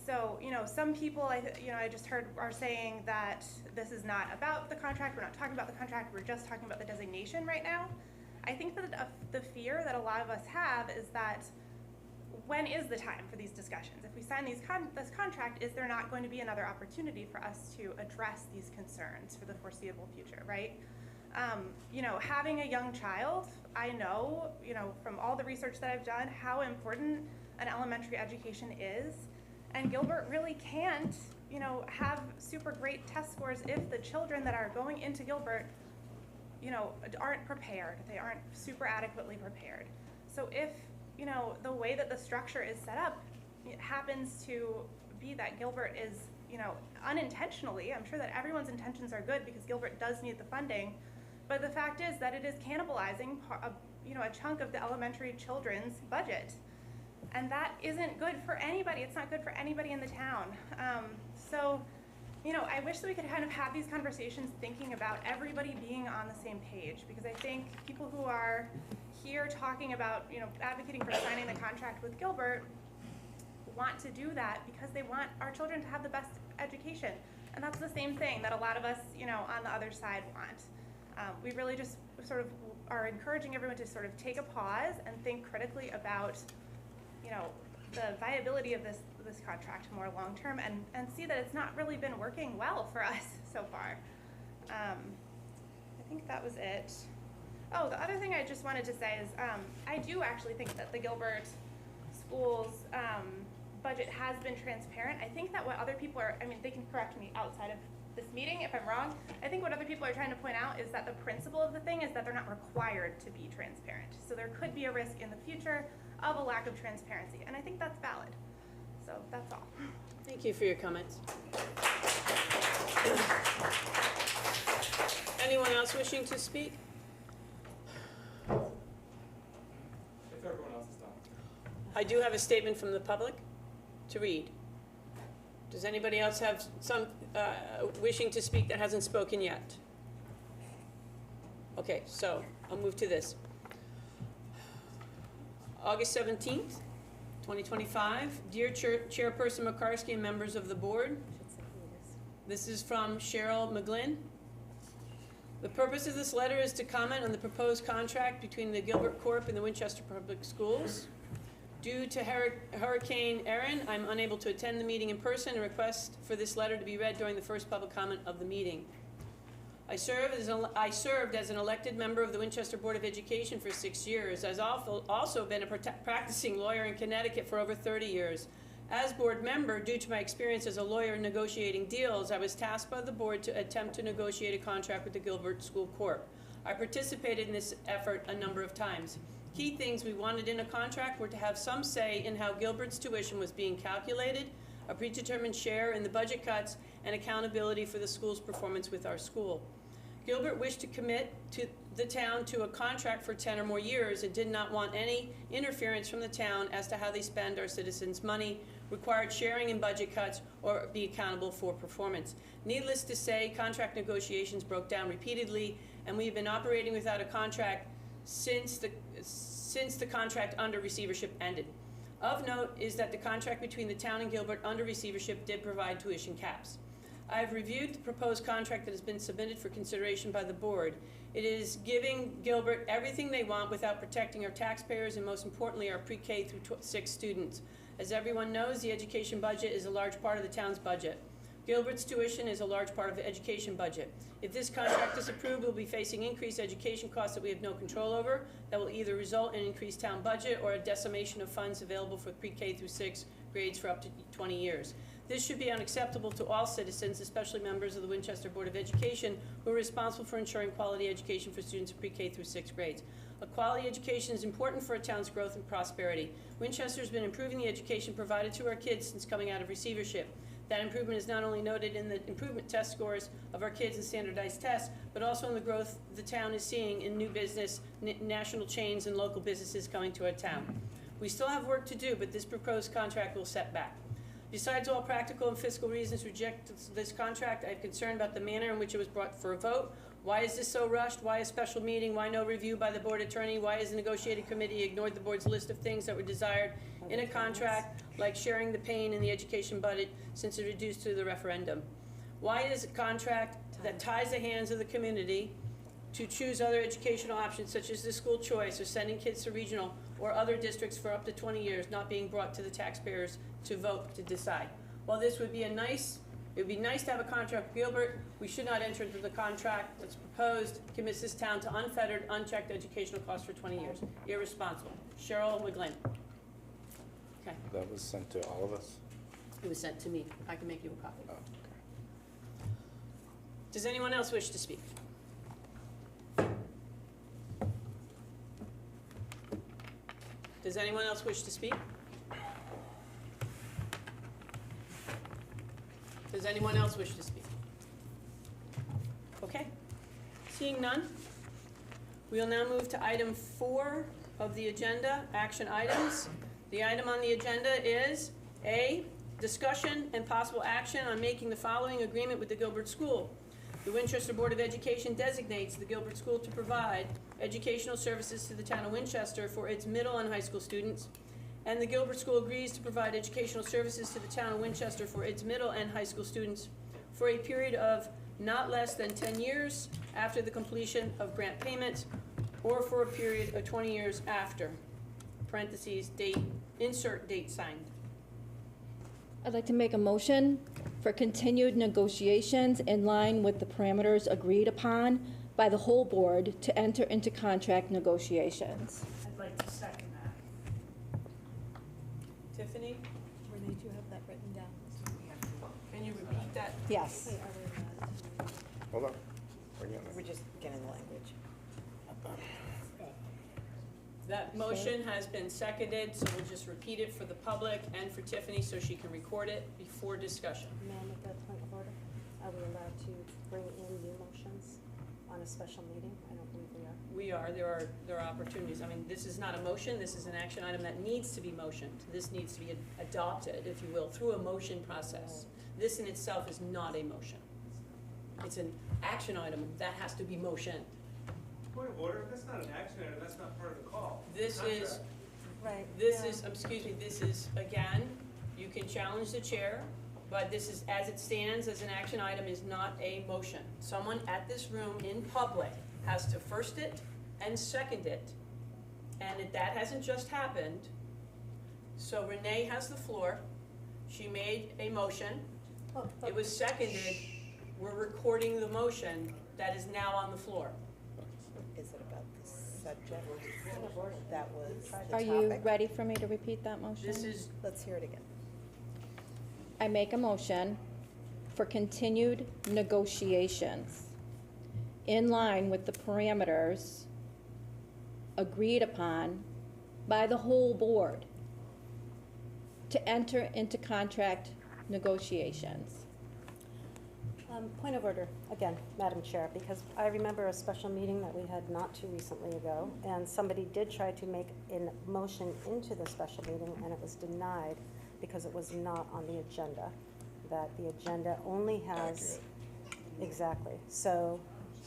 So, some people I just heard are saying that this is not about the contract, we're not talking about the contract, we're just talking about the designation right now. I think that the fear that a lot of us have is that when is the time for these discussions? If we sign this contract, is there not going to be another opportunity for us to address these concerns for the foreseeable future, right? Having a young child, I know, from all the research that I've done, how important an elementary education is. And Gilbert really can't, have super great test scores if the children that are going into Gilbert, aren't prepared. They aren't super adequately prepared. So if, the way that the structure is set up, it happens to be that Gilbert is, unintentionally, I'm sure that everyone's intentions are good because Gilbert does need the funding, but the fact is that it is cannibalizing a chunk of the elementary children's budget. And that isn't good for anybody. It's not good for anybody in the town. I wish that we could kind of have these conversations thinking about everybody being on the same page, because I think people who are here talking about, advocating for signing the contract with Gilbert want to do that because they want our children to have the best education. And that's the same thing that a lot of us, on the other side want. We really just sort of are encouraging everyone to sort of take a pause and think critically about, the viability of this contract more long term, and see that it's not really been working well for us so far. I think that was it. Oh, the other thing I just wanted to say is I do actually think that the Gilbert Schools budget has been transparent. I think that what other people are, they can correct me outside of this meeting if I'm wrong. I think what other people are trying to point out is that the principle of the thing is that they're not required to be transparent. So there could be a risk in the future of a lack of transparency, and I think that's valid. So that's all. Thank you for your comments. Anyone else wishing to speak? If everyone else is done. I do have a statement from the public to read. Does anybody else have some wishing to speak that hasn't spoken yet? Okay, so I'll move to this. August 17th, 2025. Dear Chairperson McCarskey and members of the board, this is from Cheryl McGlynn. The purpose of this letter is to comment on the proposed contract between the Gilbert Corp and the Winchester Public Schools. Due to Hurricane Erin, I'm unable to attend the meeting in person and request for this letter to be read during the first public comment of the meeting. I served as an elected member of the Winchester Board of Education for 6 years. I've also been a practicing lawyer in Connecticut for over 30 years. As board member, due to my experience as a lawyer negotiating deals, I was tasked by the board to attempt to negotiate a contract with the Gilbert School Corp. I participated in this effort a number of times. Key things we wanted in a contract were to have some say in how Gilbert's tuition was being calculated, a predetermined share in the budget cuts, and accountability for the school's performance with our school. Gilbert wished to commit to the town to a contract for 10 or more years and did not want any interference from the town as to how they spend our citizens' money, required sharing in budget cuts, or be accountable for performance. Needless to say, contract negotiations broke down repeatedly, and we've been operating without a contract since the contract under receivership ended. Of note is that the contract between the town and Gilbert under receivership did provide tuition caps. I have reviewed the proposed contract that has been submitted for consideration by the board. It is giving Gilbert everything they want without protecting our taxpayers and, most importantly, our pre-K through 6 students. As everyone knows, the education budget is a large part of the town's budget. Gilbert's tuition is a large part of the education budget. If this contract is approved, we'll be facing increased education costs that we have no control over, that will either result in increased town budget or a decimation of funds available for pre-K through 6 grades for up to 20 years. This should be unacceptable to all citizens, especially members of the Winchester Board of Education, who are responsible for ensuring quality education for students of pre-K through 6th grades. A quality education is important for a town's growth and prosperity. Winchester has been improving the education provided to our kids since coming out of receivership. That improvement is not only noted in the improvement test scores of our kids in standardized tests, but also in the growth the town is seeing in new business, national chains, and local businesses coming to our town. We still have work to do, but this proposed contract will set back. Besides all practical and fiscal reasons to reject this contract, I am concerned about the manner in which it was brought for a vote. Why is this so rushed? Why a special meeting? Why no review by the board attorney? Why has the negotiating committee ignored the board's list of things that were desired in a contract, like sharing the pain in the education budget since it reduced to the referendum? Why is a contract that ties the hands of the community to choose other educational options such as the school choice or sending kids to regional or other districts for up to 20 years not being brought to the taxpayers to vote to decide? While this would be it would be nice to have a contract with Gilbert, we should not enter into the contract that's proposed commits this town to unfettered, unchecked educational costs for 20 years. Irresponsible. Cheryl McGlynn. Okay. That was sent to all of us? It was sent to me. I can make you a copy. Oh, okay. Does anyone else wish to speak? Does anyone else wish to speak? Does anyone else wish to speak? Okay. Seeing none, we will now move to item 4 of the agenda, action items. The item on the agenda is A, discussion and possible action on making the following agreement with the Gilbert School. The Winchester Board of Education designates the Gilbert School to provide educational services to the town of Winchester for its middle and high school students, and the Gilbert School agrees to provide educational services to the town of Winchester for its middle and high school students for a period of not less than 10 years after the completion of grant payment, or for a period of 20 years after, parentheses, date, insert date signed. I'd like to make a motion for continued negotiations in line with the parameters agreed upon by the whole board to enter into contract negotiations. I'd like to second that. Tiffany, Renee, do you have that written down? can you repeat that? Yes. Wait, are Hold on. Bring it we're just getting the language. That motion has been seconded, so we'll just repeat it for the public and for Tiffany so she can record it before discussion. May I make a point of order? Are we allowed to bring in new motions on a special meeting? I don't believe we are. We are, there are opportunities. I mean, this is not a motion, this is an action item that needs to be motioned. This needs to be adopted, if you will, through a motion process. This in itself is not a motion. It's an action item that has to be motioned. Point of order, that's not an action item, that's not part of the call. This is, Right. this is, excuse me, this is, again, you can challenge the chair, but this is, as it stands as an action item, is not a motion. Someone at this room in public has to first it and second it, and that hasn't just happened. So Renee has the floor. She made a motion. It was seconded. We're recording the motion that is now on the floor. Is it about the subject that was the Are topic? you ready for me to repeat that motion? This is, Let's hear it again. I make a motion for continued negotiations in line with the parameters agreed upon by the whole board to enter into contract negotiations. Point of order, again, Madam Chair, because I remember a special meeting that we had not too recently ago, and somebody did try to make a motion into the special meeting, and it was denied because it was not on the agenda. That the agenda only has. Exactly. So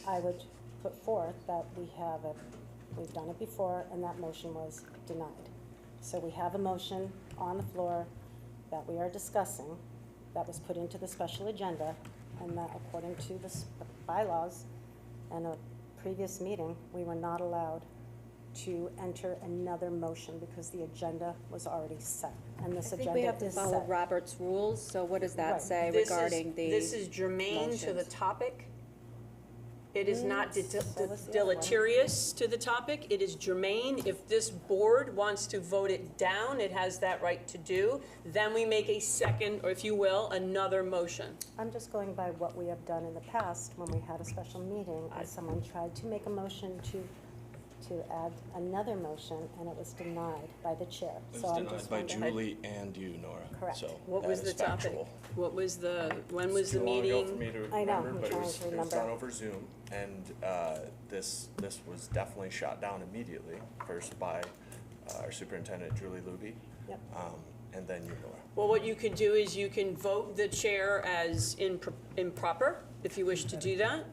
I would put forth that we've done it before, and that motion was denied. So we have a motion on the floor that we are discussing, that was put into the special agenda, and that according to the bylaws and a previous meeting, we were not allowed to enter another motion because the agenda was already set, and this I think agenda we have to is follow set. Robert's rules, so what does that Right. say this regarding the this is germane to the motions? topic. It is not So was the other one. deleterious to the topic. It is germane. If this board wants to vote it down, it has that right to do. Then we make a second, or if you will, another motion. I'm just going by what we have done in the past when we had a special meeting, and someone tried to make a motion to add another motion, and it was denied by the chair. It So was I'm denied just by wondering. Julie and you, Nora. Correct. So What that was the is topic? factual. What was the, when was It's the too long ago for meeting? me to I know, remember, I'm but it trying was, to it was remember. done over Zoom, and this was definitely shot down immediately. First by our superintendent, Julie Luby, Yep. and then you, Nora. Well, what you can do is you can vote the chair as improper, if you wish to do that.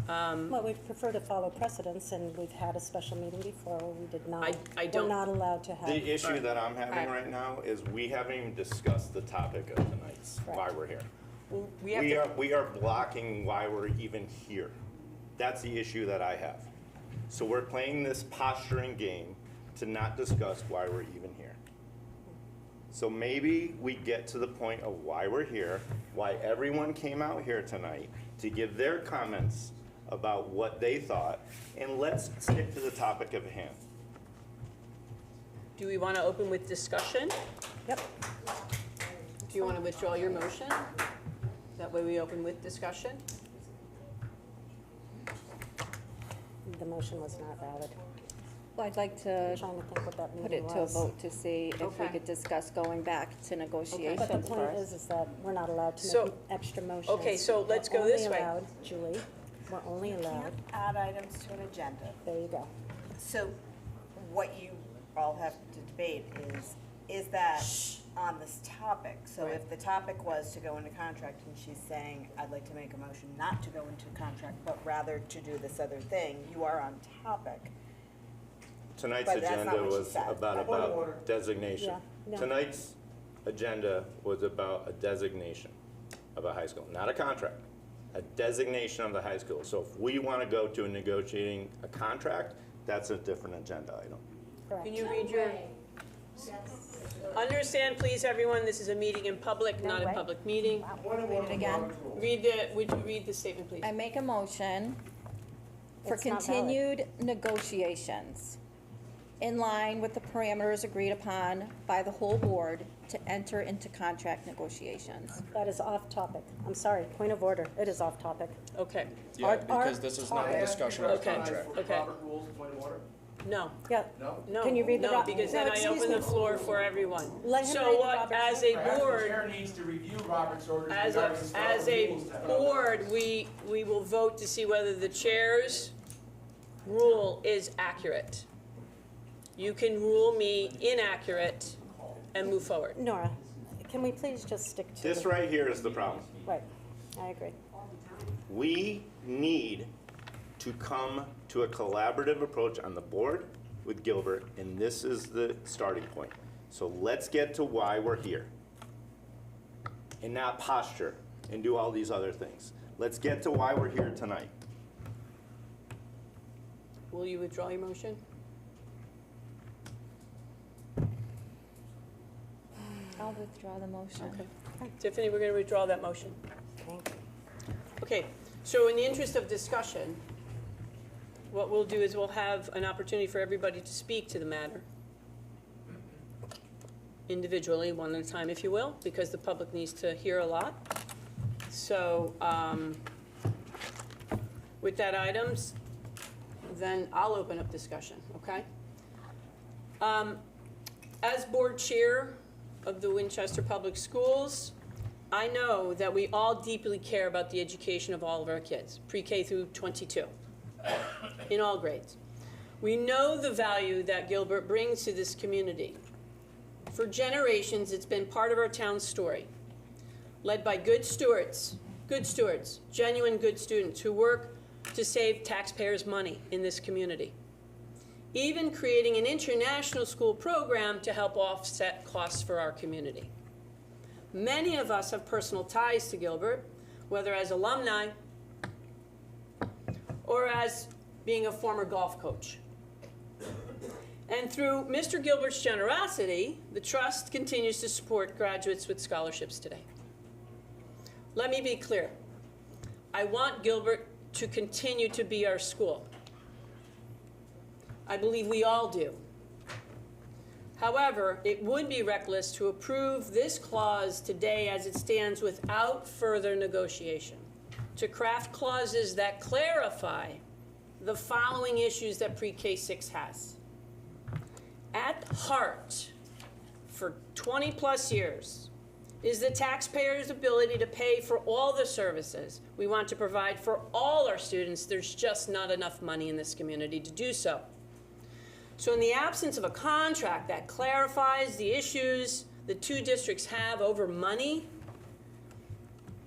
Well, we prefer to follow precedents, and we've had a special meeting before where we did not, I don't- we're not allowed to have. The issue that I'm having Alright. right now is we haven't even discussed the topic of tonight's, why we're here. Well, we have to, We are blocking why we're even here. That's the issue that I have. So we're playing this posturing game to not discuss why we're even here. So maybe we get to the point of why we're here, why everyone came out here tonight to give their comments about what they thought, and let's stick to the topic of hand. do we want to open with discussion? Yep. Do you want to withdraw your motion? That way we open with discussion? The motion was not valid. Well, I'd like I'm to trying to think what that put meeting it to a was. vote to see if we Okay. could discuss going back to negotiations But the first. point is that we're not allowed to So- make extra motions. okay, so let's We're go this only way. allowed, Julie, we're only allowed, Add items to an agenda. there you go. So what you all have to debate is that on this topic? So if the topic was to go into contract and she's saying, I'd like to make a motion not to go into contract, but rather to do this other thing, you are on topic. Tonight's But that's not agenda what she was said. about designation. Yeah, no. Tonight's agenda was about a designation of a high school, not a contract, a designation of the high school. So if we want to go to negotiating a contract, that's a different agenda item. Correct. Can you read your? Understand, please, everyone, this is a meeting in public, not a way. public meeting. Read it again. Would you read the statement, please? I make a motion for It's not valid. continued negotiations in line with the parameters agreed upon by the whole board to enter into contract negotiations. That is off topic. I'm sorry, point of order, it is off topic. Okay, Yeah, because this is not a discussion of Okay. contract. okay. Robert rules, point of order? No, Yeah, no. Can you read the No, Ro- because No, then I excuse open the me. floor for everyone. Let him So read the what, Robert's as a Perhaps the board, chair needs to review Robert's orders as regarding the a rules to- board, we will vote to see whether the chair's rule is accurate. You can rule me inaccurate and move forward. Nora, can we please just stick to? This the- right here is the problem. Right, I agree. We need to come to a collaborative approach on the board with Gilbert, and this is the starting point. So let's get to why we're here. And not posture and do all these other things. Let's get to why we're here tonight. Will you withdraw your motion? I'll withdraw the motion. Tiffany, we're going to withdraw that motion. Thank you. Okay, so in the interest of discussion, what we'll do is we'll have an opportunity for everybody to speak to the matter individually, one at a time, if you will, because the public needs to hear a lot. So with that items, then I'll open up discussion, okay? As board chair of the Winchester Public Schools, I know that we all deeply care about the education of all of our kids, pre-K through 22, in all grades. We know the value that Gilbert brings to this community. For generations, it's been part of our town's story, led by good stewards, genuine good students who work to save taxpayers' money in this community. Even creating an international school program to help offset costs for our community. Many of us have personal ties to Gilbert, whether as alumni or as being a former golf coach. And through Mr. Gilbert's generosity, the Trust continues to support graduates with scholarships today. Let me be clear. I want Gilbert to continue to be our school. I believe we all do. However, it would be reckless to approve this clause today as it stands without further negotiation, to craft clauses that clarify the following issues that pre-K 6 has. At heart, for 20 plus years, is the taxpayer's ability to pay for all the services we want to provide for all our students. There's just not enough money in this community to do so. So in the absence of a contract that clarifies the issues the two districts have over money,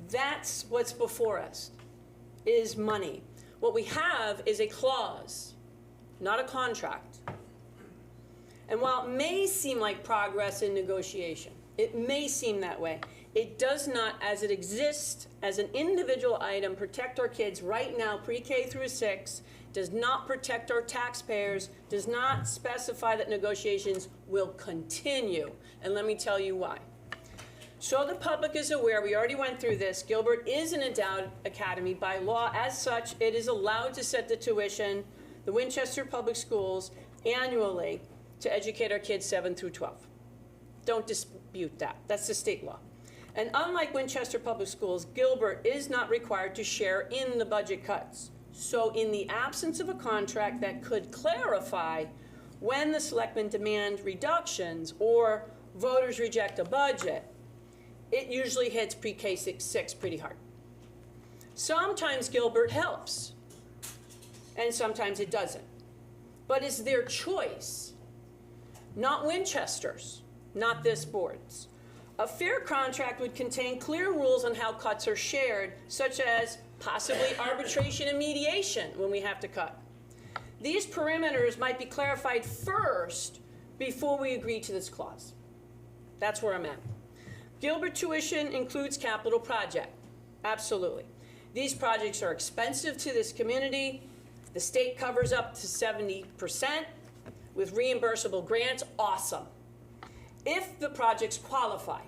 that's what's before us, is money. What we have is a clause, not a contract. And while it may seem like progress in negotiation, it may seem that way, it does not, as it exists as an individual item, protect our kids right now, pre-K through 6, does not protect our taxpayers, does not specify that negotiations will continue. And let me tell you why. So the public is aware, we already went through this, Gilbert is an endowed academy by law. As such, it is allowed to set the tuition, the Winchester Public Schools, annually to educate our kids 7 through 12. Don't dispute that. That's the state law. And unlike Winchester Public Schools, Gilbert is not required to share in the budget cuts. So in the absence of a contract that could clarify when the selectmen demand reductions or voters reject a budget, it usually hits pre-K 6 pretty hard. Sometimes Gilbert helps, and sometimes it doesn't. But it's their choice, not Winchester's, not this board's. A fair contract would contain clear rules on how cuts are shared, such as possibly arbitration and mediation when we have to cut. These perimeters might be clarified first before we agree to this clause. That's where I'm at. Gilbert tuition includes capital project. Absolutely. These projects are expensive to this community. The state covers up to 70% with reimbursable grants. Awesome. If the projects qualify,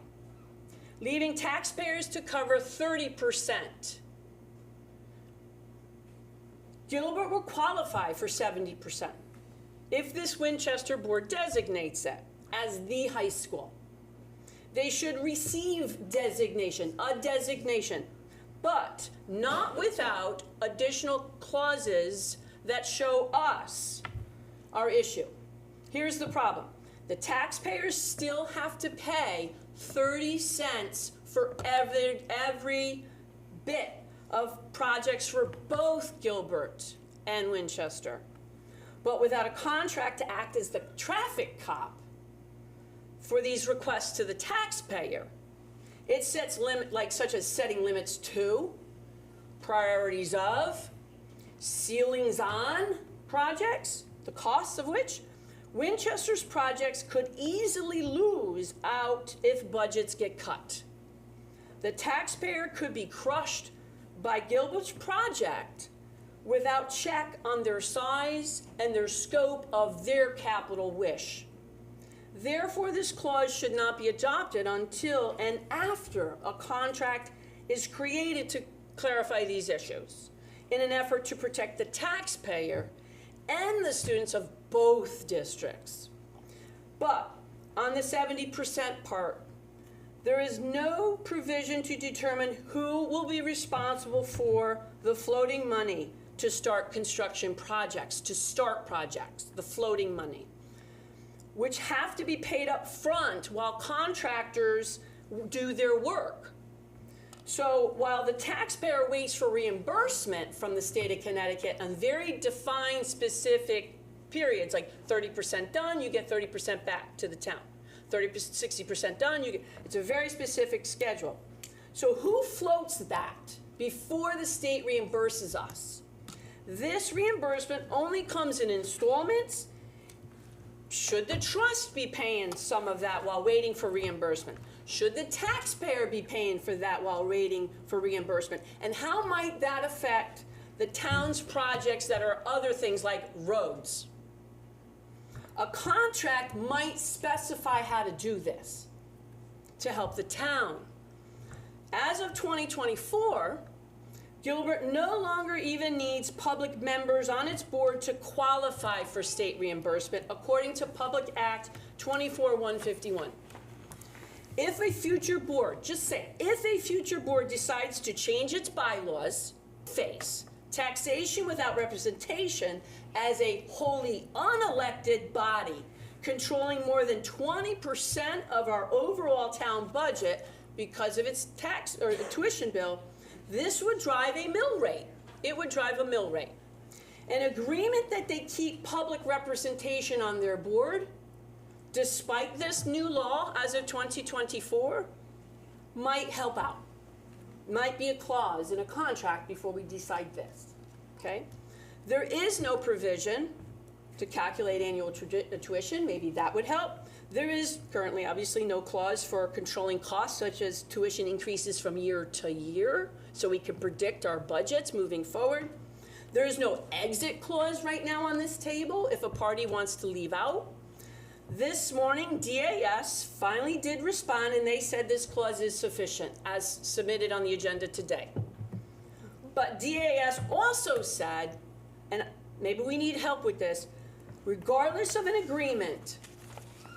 leaving taxpayers to cover 30%. Gilbert will qualify for 70% if this Winchester board designates it as the high school. They should receive designation, a designation, but not without additional clauses that show us our issue. Here's the problem. The taxpayers still have to pay 30 cents for every bit of projects for both Gilbert and Winchester. But without a contract to act as the traffic cop for these requests to the taxpayer, it sets limit, like such as setting limits to, priorities of, ceilings on projects, the costs of which Winchester's projects could easily lose out if budgets get cut. The taxpayer could be crushed by Gilbert's project without check on their size and their scope of their capital wish. Therefore, this clause should not be adopted until and after a contract is created to clarify these issues in an effort to protect the taxpayer and the students of both districts. But on the 70% part, there is no provision to determine who will be responsible for the floating money to start construction projects, the floating money, which have to be paid up front while contractors do their work. So while the taxpayer waits for reimbursement from the state of Connecticut on very defined specific periods, like 30% done, you get 30% back to the town. 60% done, you get, it's a very specific schedule. So who floats that before the state reimburses us? This reimbursement only comes in installments. Should the trust be paying some of that while waiting for reimbursement? Should the taxpayer be paying for that while waiting for reimbursement? And how might that affect the town's projects that are other things like roads? A contract might specify how to do this to help the town. As of 2024, Gilbert no longer even needs public members on its board to qualify for state reimbursement, according to Public Act 24-151. If a future board, just say, if a future board decides to change its bylaws, face taxation without representation as a wholly unelected body controlling more than 20% of our overall town budget because of its tax or the tuition bill, this would drive a mill rate. It would drive a mill rate. An agreement that they keep public representation on their board, despite this new law as of 2024, might help out. Might be a clause in a contract before we decide this, okay? There is no provision to calculate annual tuition. Maybe that would help. There is currently obviously no clause for controlling costs such as tuition increases from year to year, so we can predict our budgets moving forward. There is no exit clause right now on this table if a party wants to leave out. This morning, DAS finally did respond, and they said this clause is sufficient, as submitted on the agenda today. But DAS also said, and maybe we need help with this, regardless of an agreement,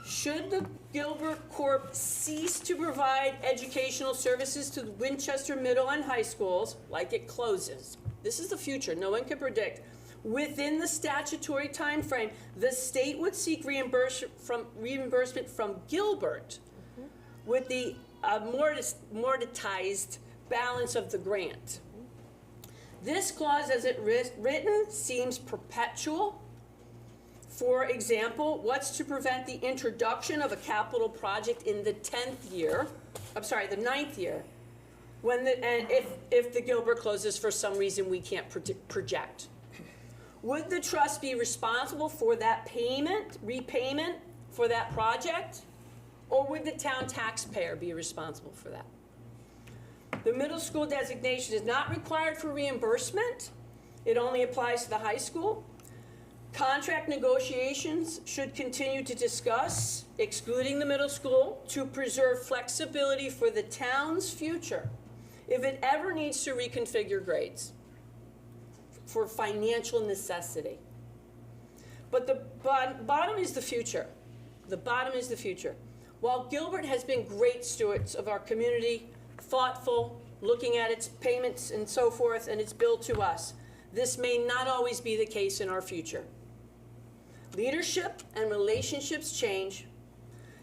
should the Gilbert Corp cease to provide educational services to the Winchester middle and high schools, like it closes, this is the future, no one can predict, within the statutory timeframe, the state would seek reimbursement from Gilbert with the amortized balance of the grant. This clause, as it written, seems perpetual. For example, what's to prevent the introduction of a capital project in the 9th year, and if the Gilbert closes for some reason we can't project? Would the trust be responsible for that repayment for that project? Or would the town taxpayer be responsible for that? The middle school designation is not required for reimbursement. It only applies to the high school. Contract negotiations should continue to discuss excluding the middle school to preserve flexibility for the town's future if it ever needs to reconfigure grades for financial necessity. But the bottom is the future. The bottom is the future. While Gilbert has been great stewards of our community, thoughtful, looking at its payments and so forth, and its bill to us, this may not always be the case in our future. Leadership and relationships change.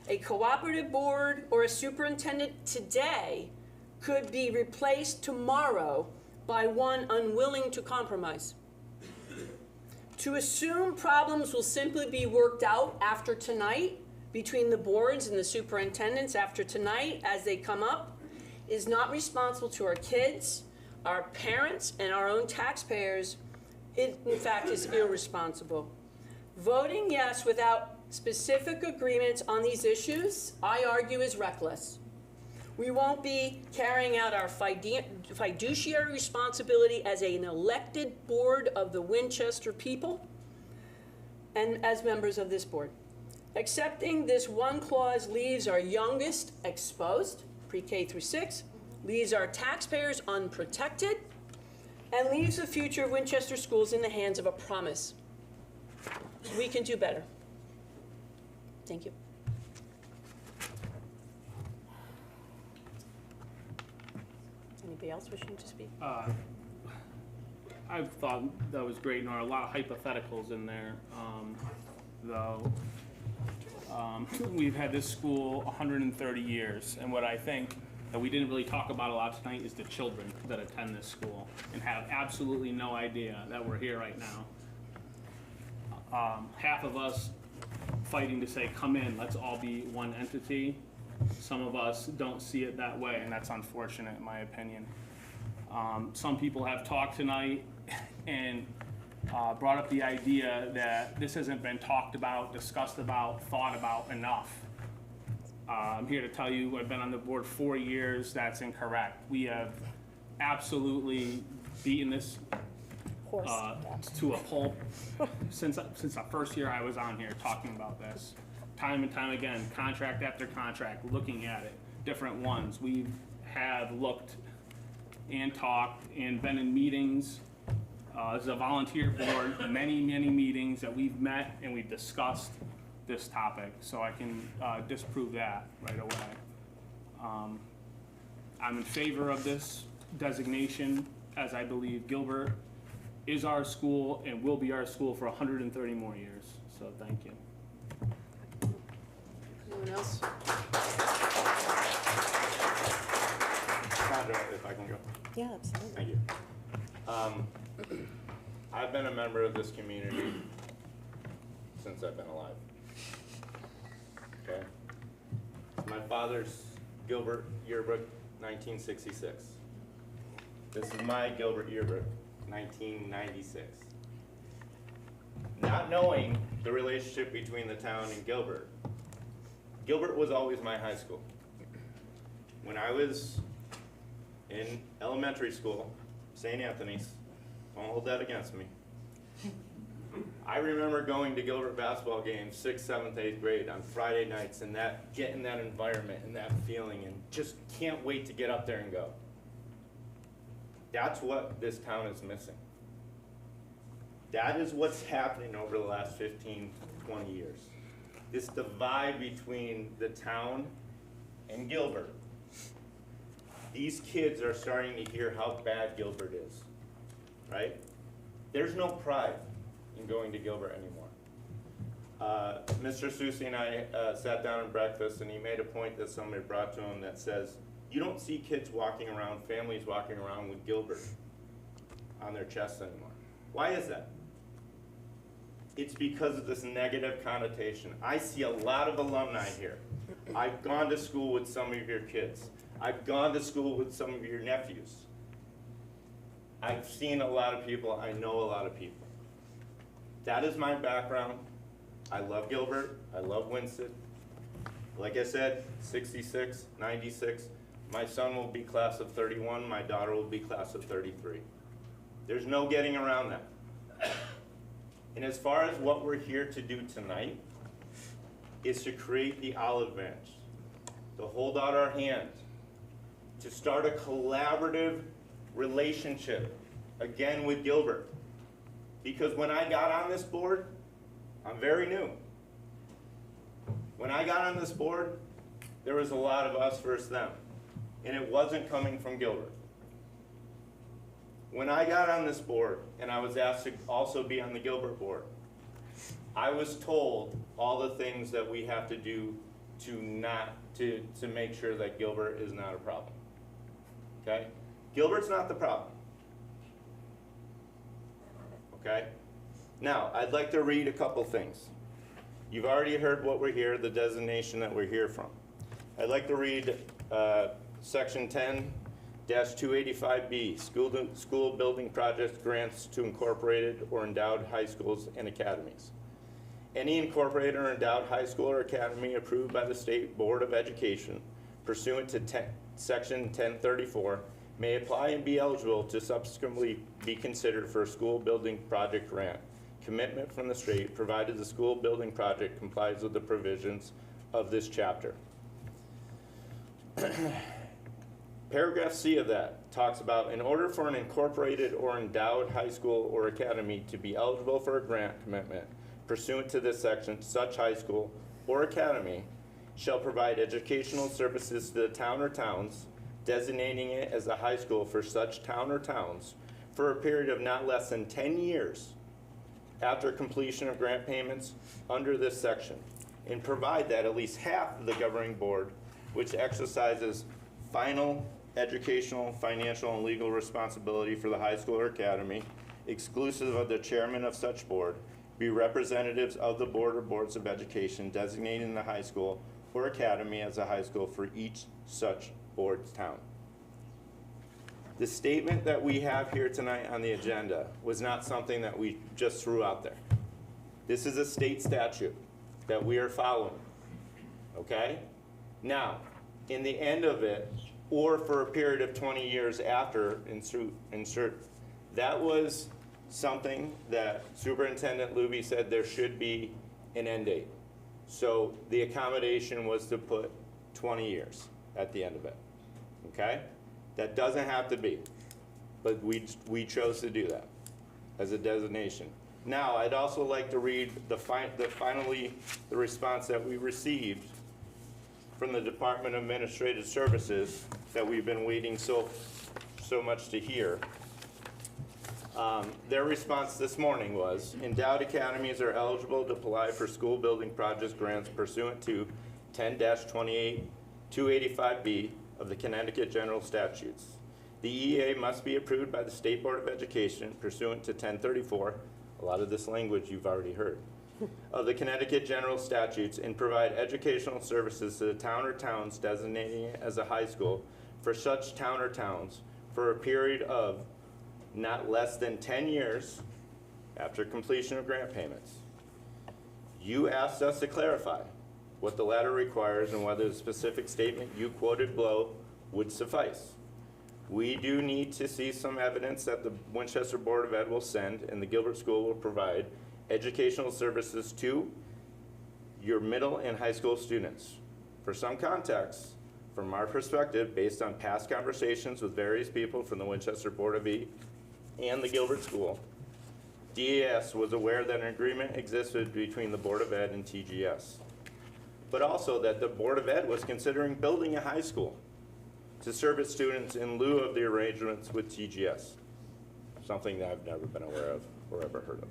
A cooperative board or a superintendent today could be replaced tomorrow by one unwilling to compromise. To assume problems will simply be worked out after tonight between the boards and the superintendents after tonight as they come up is not responsible to our kids, our parents, and our own taxpayers. It, in fact, is irresponsible. Voting yes without specific agreements on these issues, I argue, is reckless. We won't be carrying out our fiduciary responsibility as an elected board of the Winchester people and as members of this board. Accepting this one clause leaves our youngest exposed, pre-K through 6, leaves our taxpayers unprotected, and leaves the future of Winchester schools in the hands of a promise. We can do better. Thank you. Anybody else wishing to speak? I thought that was great, and there are a lot of hypotheticals in there, though. We've had this school 130 years, and what I think that we didn't really talk about a lot tonight is the children that attend this school and have absolutely no idea that we're here right now. Half of us fighting to say, come in, let's all be one entity. Some of us don't see it that way, and that's unfortunate in my opinion. Some people have talked tonight and brought up the idea that this hasn't been talked about, discussed about, thought about enough. I'm here to tell you I've been on the board 4 years. That's incorrect. We have absolutely beaten this to a pulp since the first year I was on here talking about this. Time and time again, contract after contract, looking at it, different ones. We have looked and talked and been in meetings as a volunteer board, many meetings that we've met and we've discussed this topic, so I can disprove that right away. I'm in favor of this designation, as I believe Gilbert is our school and will be our school for 130 more years, so thank you. Anyone else? Sandra, if I can go. Yeah, absolutely. Thank you. I've been a member of this community since I've been alive. Okay? My father's Gilbert yearbook, 1966. This is my Gilbert yearbook, 1996. Not knowing the relationship between the town and Gilbert, Gilbert was always my high school. When I was in elementary school, St. Anthony's, don't hold that against me. I remember going to Gilbert basketball games, 6th, 7th, 8th grade on Friday nights and getting that environment and that feeling and just can't wait to get up there and go. That's what this town is missing. That is what's happening over the last 15, 20 years. This divide between the town and Gilbert. These kids are starting to hear how bad Gilbert is, right? There's no pride. in going to Gilbert anymore. Mr. Susi and I sat down at breakfast, and he made a point that somebody brought to him that says, you don't see kids walking around, families walking around with Gilbert on their chest anymore. Why is that? It's because of this negative connotation. I see a lot of alumni here. I've gone to school with some of your kids. I've gone to school with some of your nephews. I've seen a lot of people. I know a lot of people. That is my background. I love Gilbert. I love Winston. Like I said, 66, 96. My son will be class of 31. My daughter will be class of 33. There's no getting around that. And as far as what we're here to do tonight, is to create the olive branch, to hold out our hand, to start a collaborative relationship, again with Gilbert. Because when I got on this board, I'm very new. When I got on this board, there was a lot of us versus them, and it wasn't coming from Gilbert. When I got on this board, and I was asked to also be on the Gilbert board, I was told all the things that we have to do to make sure that Gilbert is not a problem. Okay? Gilbert's not the problem. Okay? Now, I'd like to read a couple things. You've already heard what we're here, the designation that we're here from. I'd like to read section 10-285B, school building project grants to incorporated or endowed high schools and academies. Any incorporated or endowed high school or academy approved by the State Board of Education pursuant to section 1034 may apply and be eligible to subsequently be considered for a school building project grant commitment from the state, provided the school building project complies with the provisions of this chapter. Paragraph C of that talks about, in order for an incorporated or endowed high school or academy to be eligible for a grant commitment pursuant to this section, such high school or academy shall provide educational services to the town or towns, designating it as a high school for such town or towns for a period of not less than 10 years after completion of grant payments under this section, and provide that at least half of the governing board, which exercises final educational, financial, and legal responsibility for the high school or academy, exclusive of the chairman of such board, be representatives of the board or boards of education designating the high school or academy as a high school for each such board's town. The statement that we have here tonight on the agenda was not something that we just threw out there. This is a state statute that we are following, okay? Now, in the end of it, or for a period of 20 years after, insert, that was something that Superintendent Luby said there should be an end date. So the accommodation was to put 20 years at the end of it, okay? That doesn't have to be, but we chose to do that as a designation. Now, I'd also like to read finally the response that we received from the Department of Administrative Services that we've been waiting so much to hear. Their response this morning was, endowed academies are eligible to apply for school building project grants pursuant to 10-285B of the Connecticut General Statutes. The EA must be approved by the State Board of Education pursuant to 1034, a lot of this language you've already heard, of the Connecticut General Statutes, and provide educational services to the town or towns designating it as a high school for such town or towns for a period of not less than 10 years after completion of grant payments. You asked us to clarify what the latter requires and whether the specific statement you quoted below would suffice. We do need to see some evidence that the Winchester Board of Ed will send and the Gilbert School will provide educational services to your middle and high school students. For some context, from our perspective, based on past conversations with various people from the Winchester Board of Ed and the Gilbert School, DAS was aware that an agreement existed between the Board of Ed and TGS, but also that the Board of Ed was considering building a high school to serve its students in lieu of the arrangements with TGS, something that I've never been aware of or ever heard of.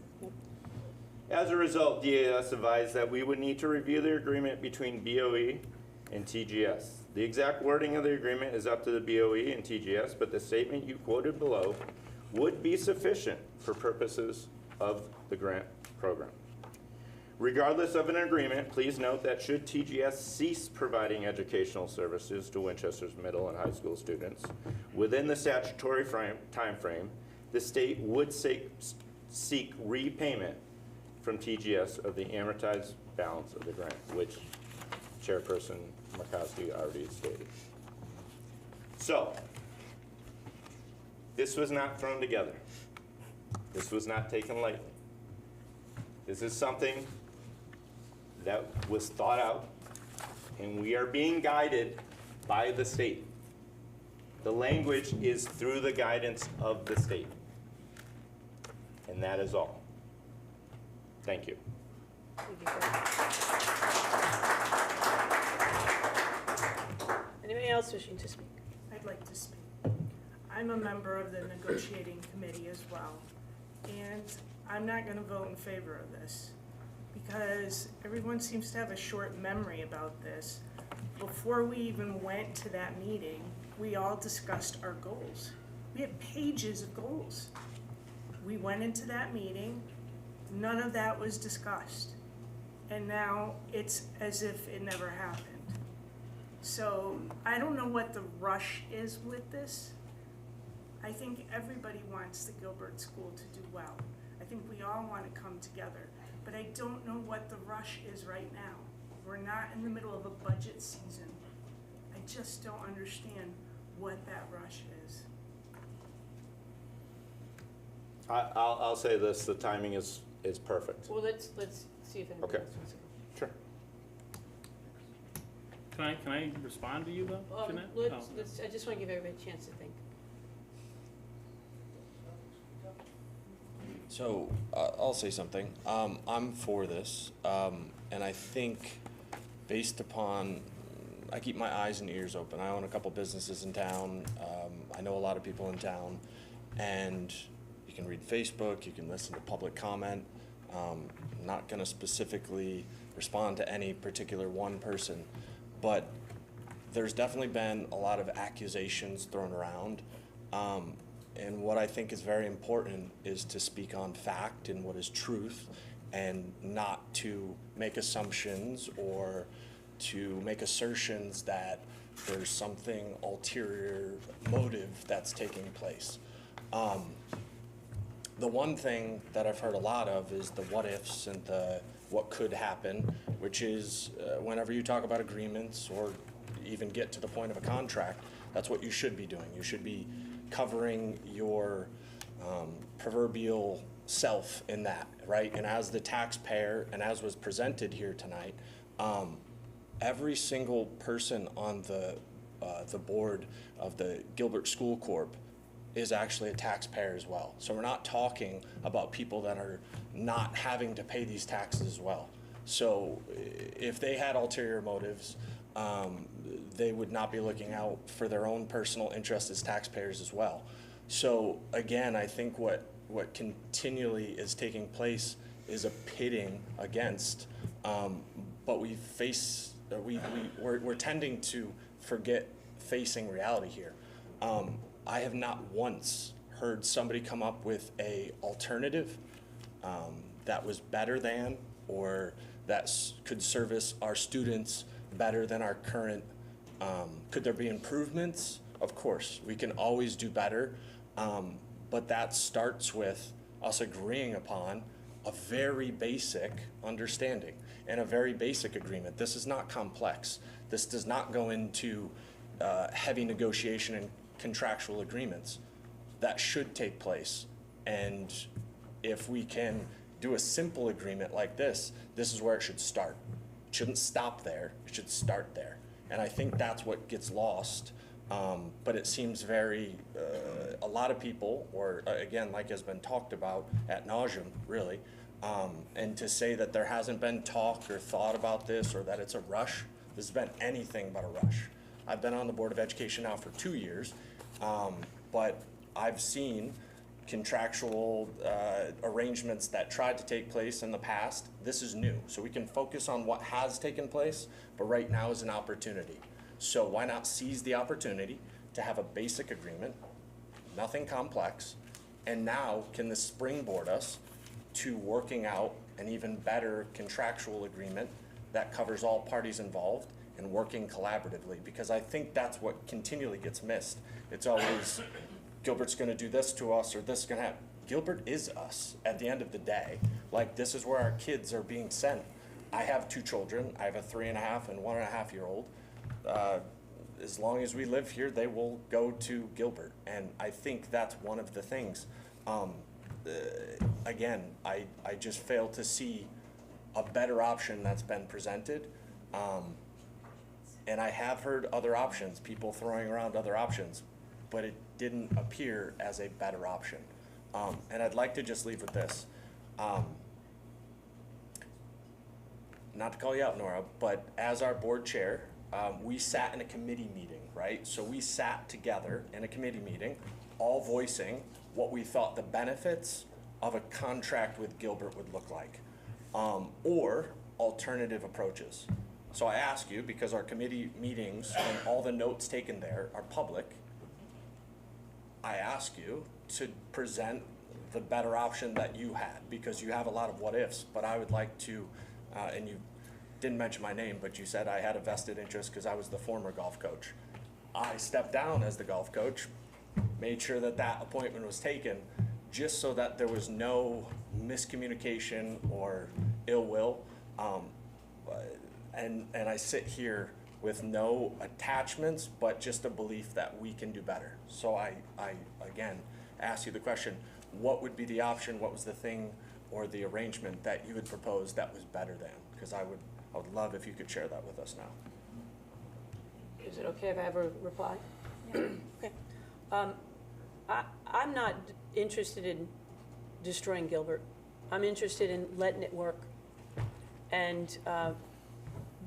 As a result, DAS advised that we would need to review the agreement between BOE and TGS. The exact wording of the agreement is up to the BOE and TGS, but the statement you quoted below would be sufficient for purposes of the grant program. Regardless of an agreement, please note that should TGS cease providing educational services to Winchester's middle and high school students within the statutory time frame, the state would seek repayment from TGS of the amortized balance of the grant, which Chairperson Markowski already stated. So, this was not thrown together. This was not taken lightly. This is something that was thought out, and we are being guided by the state. The language is through the guidance of the state. And that is all. Thank you. Anybody else wishing to speak? I'd like to speak. I'm a member of the negotiating committee as well, and I'm not going to vote in favor of this because everyone seems to have a short memory about this. Before we even went to that meeting, we all discussed our goals. We had pages of goals. We went into that meeting, none of that was discussed. And now it's as if it never happened. So I don't know what the rush is with this. I think everybody wants the Gilbert School to do well. I think we all want to come together, but I don't know what the rush is right now. We're not in the middle of a budget season. I just don't understand what that rush is. I'll say this, the timing is perfect. Well, let's see if anybody Okay. else wants to go. Sure. Can I respond to you though, Jeanette? I just want to give everybody a chance to think. So, I'll say something. I'm for this, and I think based upon, I keep my eyes and ears open. I own a couple businesses in town. I know a lot of people in town, and you can read Facebook, you can listen to public comment. I'm not gonna specifically respond to any particular one person, but there's definitely been a lot of accusations thrown around. And what I think is very important is to speak on fact and what is truth, and not to make assumptions or to make assertions that there's something ulterior motive that's taking place. The one thing that I've heard a lot of is the what ifs and the what could happen, which is whenever you talk about agreements or even get to the point of a contract, that's what you should be doing. You should be covering your proverbial self in that, right? And as the taxpayer, and as was presented here tonight, every single person on the board of the Gilbert School Corp is actually a taxpayer as well. So we're not talking about people that are not having to pay these taxes as well. So if they had ulterior motives, they would not be looking out for their own personal interests as taxpayers as well. So again, I think what continually is taking place is a pitting against, but we're tending to forget facing reality here. I have not once heard somebody come up with a alternative that was better than, or that could service our students better than our current. Could there be improvements? Of course, we can always do better, but that starts with us agreeing upon a very basic understanding and a very basic agreement. This is not complex. This does not go into heavy negotiation and contractual agreements. That should take place. And if we can do a simple agreement like this, this is where it should start. It shouldn't stop there, it should start there. And I think that's what gets lost. But it seems very, a lot of people, or again, like has been talked about ad nauseum, really, and to say that there hasn't been talk or thought about this, or that it's a rush, this has been anything but a rush. I've been on the Board of Education now for 2 years, but I've seen contractual arrangements that tried to take place in the past. This is new, so we can focus on what has taken place, but right now is an opportunity. So why not seize the opportunity to have a basic agreement, nothing complex, and now can this springboard us to working out an even better contractual agreement that covers all parties involved and working collaboratively, because I think that's what continually gets missed. It's always, Gilbert's gonna do this to us, or this is gonna happen. Gilbert is us at the end of the day. Like, this is where our kids are being sent. I have 2 children. I have a 3.5 and 1.5-year-old. As long as we live here, they will go to Gilbert. And I think that's one of the things. Again, I just fail to see a better option that's been presented. And I have heard other options, people throwing around other options, but it didn't appear as a better option. And I'd like to just leave with this. Not to call you out, Nora, but as our board chair, we sat in a committee meeting, right? So we sat together in a committee meeting, all voicing what we thought the benefits of a contract with Gilbert would look like, or alternative approaches. So I ask you, because our committee meetings and all the notes taken there are public, I ask you to present the better option that you had, because you have a lot of what ifs, but I would like to, and you didn't mention my name, but you said I had a vested interest because I was the former golf coach. I stepped down as the golf coach, made sure that that appointment was taken, just so that there was no miscommunication or ill will. And I sit here with no attachments, but just a belief that we can do better. So I again, ask you the question, what would be the option, what was the thing or the arrangement that you would propose that was better than? Because I would love if you could share that with us now. Is it okay if I have a reply? Okay. I'm not interested in destroying Gilbert. I'm interested in letting it work and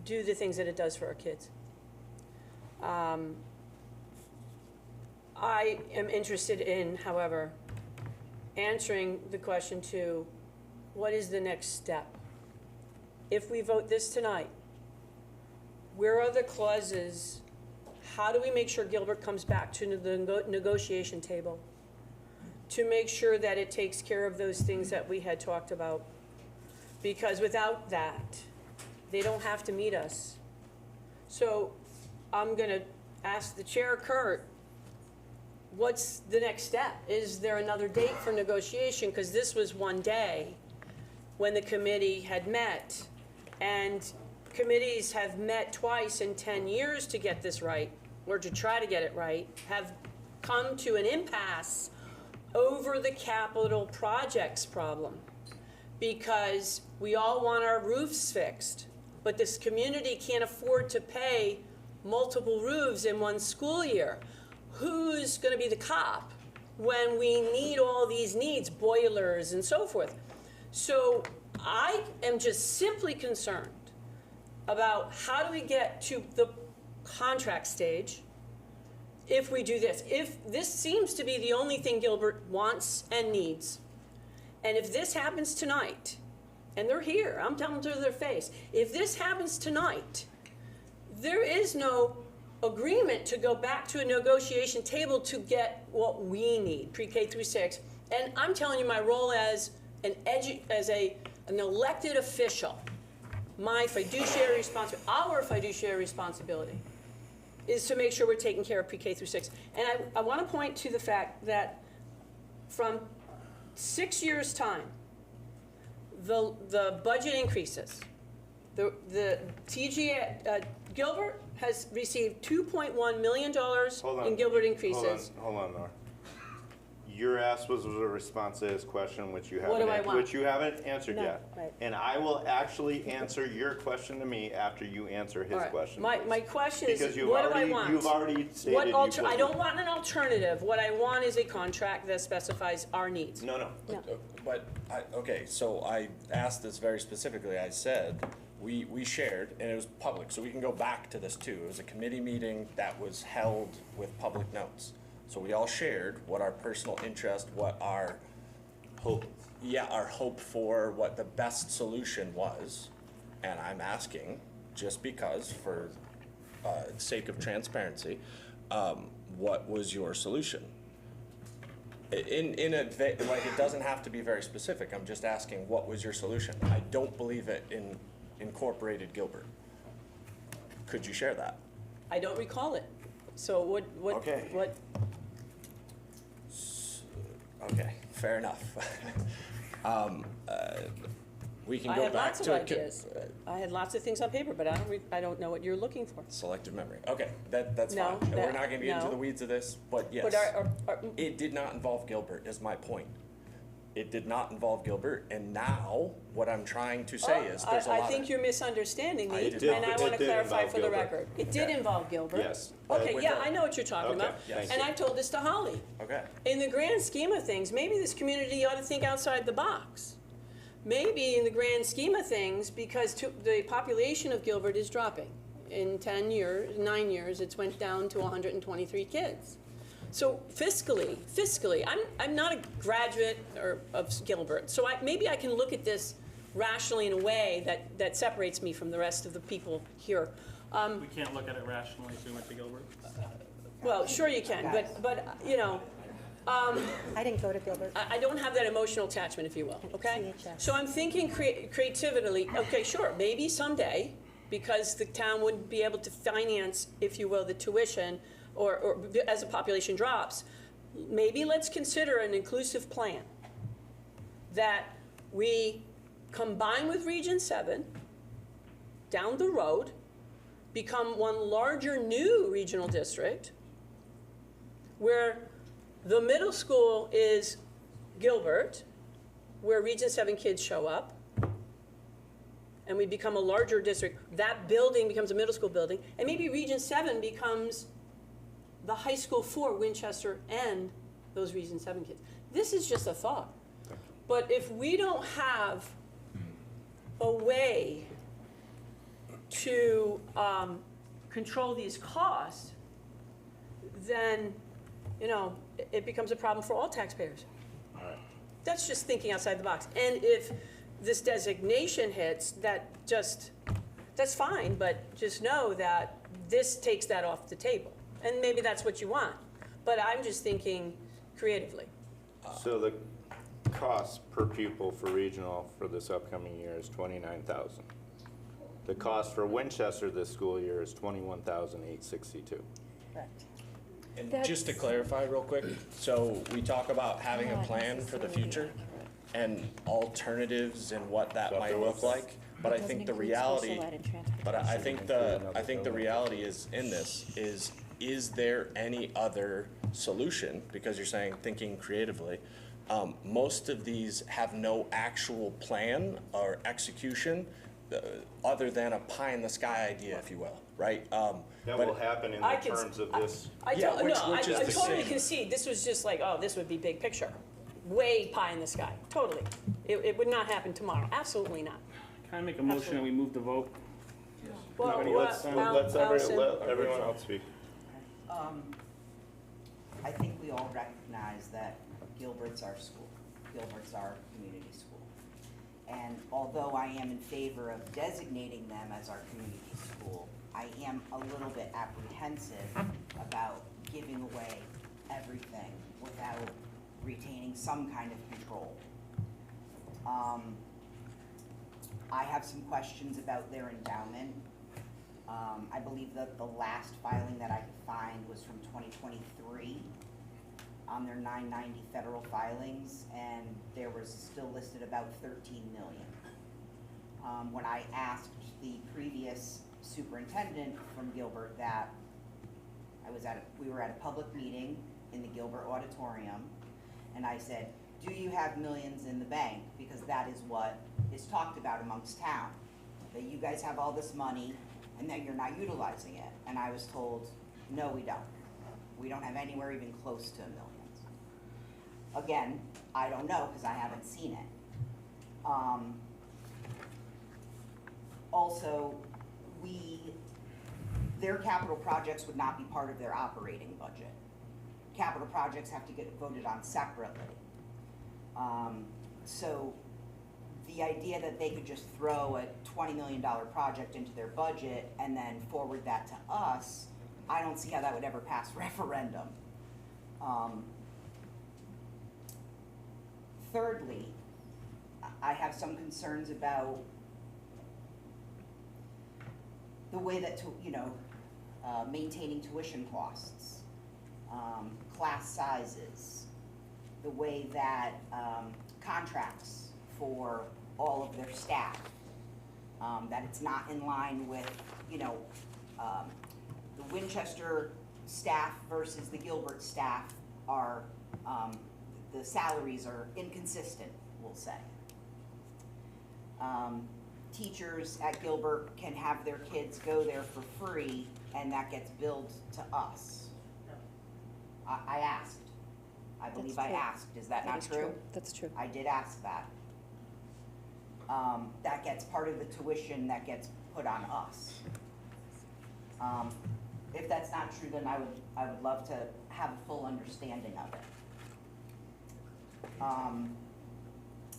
do the things that it does for our kids. I am interested in, however, answering the question to what is the next step? If we vote this tonight, where are the clauses? How do we make sure Gilbert comes back to the negotiation table to make sure that it takes care of those things that we had talked about? Because without that, they don't have to meet us. So I'm gonna ask the chair, Kurt, what's the next step? Is there another date for negotiation? Because this was one day when the committee had met, and committees have met twice in 10 years to get this right, or to try to get it right, have come to an impasse over the capital projects problem, because we all want our roofs fixed, but this community can't afford to pay multiple roofs in one school year. Who's gonna be the cop when we need all these needs, boilers and so forth? So I am just simply concerned about how do we get to the contract stage if we do this. If this seems to be the only thing Gilbert wants and needs, and if this happens tonight, and they're here, I'm telling them to their face, if this happens tonight, there is no agreement to go back to a negotiation table to get what we need, pre-K through 6. And I'm telling you, my role as an elected official, my fiduciary responsibility, our fiduciary responsibility, is to make sure we're taking care of pre-K through 6. And I want to point to the fact that from 6 years' time, the budget increases. The TG Gilbert has received $2.1 million in Gilbert increases. Hold on, Nora. Your ask was a response to his question, which you What do I haven't, want? which you haven't answered No, yet. right. And I will actually answer your question to me after you answer his All right. question. My please. question Because is, you've what do already, I want? You've already stated What you I don't would. want an alternative. What I want is a contract that specifies our needs. No. But, okay, so I asked this very specifically. I said, we shared, and it was public, so we can go back to this too. It was a committee meeting that was held with public notes. So we all shared what our personal interest, what our Hope. yeah, our hope for what the best solution was. And I'm asking, just because, for sake of transparency, what was your solution? In a, like, it doesn't have to be very specific. I'm just asking, what was your solution? I don't believe it incorporated Gilbert. Could you share that? I don't recall it. So what, Okay. what, Okay, fair enough. We can I go had back lots of to ideas. I had lots of things on paper, but I don't know what you're looking for. selective memory. Okay, that's No, fine. We're that- not gonna get into no. the weeds of this, but yes. But It did not involve Gilbert, is my point. It did not involve Gilbert, and now what I'm trying to say is there's a lot I think of. you're misunderstanding I me, did and not. I want It to did clarify involve for the Gilbert. record. It did Okay. involve Gilbert. Yes. Okay, We're yeah, done. I know what you're talking Okay, about. thank And you. I've told this to Holly. Okay. In the grand scheme of things, maybe this community ought to think outside the box. Maybe in the grand scheme of things, because the population of Gilbert is dropping. In 9 years, it's went down to 123 kids. So fiscally, I'm not a graduate of Gilbert, so maybe I can look at this rationally in a way that separates me from the rest of the people here. We can't look at it rationally as we went to Gilbert. Well, sure you can, but you know, I didn't go to Gilbert. I don't have that emotional attachment, if you will, okay? CHS. So I'm thinking creatively, okay, sure, maybe someday, because the town wouldn't be able to finance, if you will, the tuition, or as the population drops, maybe let's consider an inclusive plan that we combine with Region 7 down the road, become one larger new regional district, where the middle school is Gilbert, where Region 7 kids show up, and we become a larger district. That building becomes a middle school building, and maybe Region 7 becomes the high school for Winchester and those Region 7 kids. This is just a thought. But if we don't have a way to control these costs, then, you know, it becomes a problem for all taxpayers. All right. That's just thinking outside the box. And if this designation hits, that's fine, but just know that this takes that off the table. And maybe that's what you want. But I'm just thinking creatively. So the cost per pupil for regional for this upcoming year is $29,000. The cost for Winchester this school year is $21,862. Correct. And just to clarify real quick, so we talk about having a plan for the future and alternatives and what that might look like, but I think the reality, I think the reality is in this is there any other solution? Because you're saying thinking creatively. Most of these have no actual plan or execution other than a pie in the sky idea, if you will, right? That will happen in the terms of this. I which is the totally same. concede. This was just like, oh, this would be big picture. Way pie in the sky, totally. It would not happen tomorrow, absolutely not. Can I make a motion that we move the vote? Well, Let's Allison. let everyone else speak. I think we all recognize that Gilbert's our school. Gilbert's our community school. And although I am in favor of designating them as our community school, I am a little bit apprehensive about giving away everything without retaining some kind of control. I have some questions about their endowment. I believe that the last filing that I could find was from 2023 on their 990 federal filings, and there was still listed about 13 million. When I asked the previous superintendent from Gilbert that we were at a public meeting in the Gilbert auditorium, and I said, do you have millions in the bank? Because that is what is talked about amongst town, that you guys have all this money and that you're not utilizing it. And I was told, no, we don't. We don't have anywhere even close to millions. Again, I don't know because I haven't seen it. Also, their capital projects would not be part of their operating budget. capital projects have to get voted on separately. So the idea that they could just throw a $20 million project into their budget and then forward that to us, I don't see how that would ever pass referendum. Thirdly, I have some concerns about the way that, maintaining tuition costs, class sizes, the way that contracts for all of their staff, that it's not in line with, the Winchester staff versus the Gilbert staff are, the salaries are inconsistent, we'll say. Teachers at Gilbert can have their kids go there for free, and that gets billed to us. I asked. I believe I asked. Is that not true? That's true. I did ask that. That gets part of the tuition that gets put on us. If that's not true, then I would love to have a full understanding of it.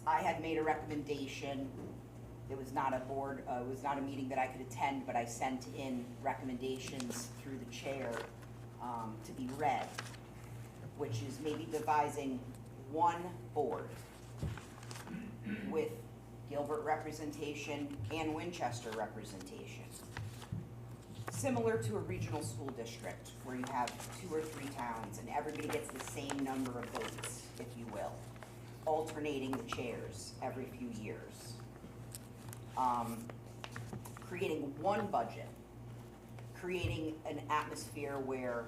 I had made a recommendation. It was not a board, it was not a meeting that I could attend, but I sent in recommendations through the chair to be read, which is maybe devising one board with Gilbert representation and Winchester representation. Similar to a regional school district where you have 2 or 3 towns and everybody gets the same number of votes, if you will, alternating the chairs every few years. Creating one budget, creating an atmosphere where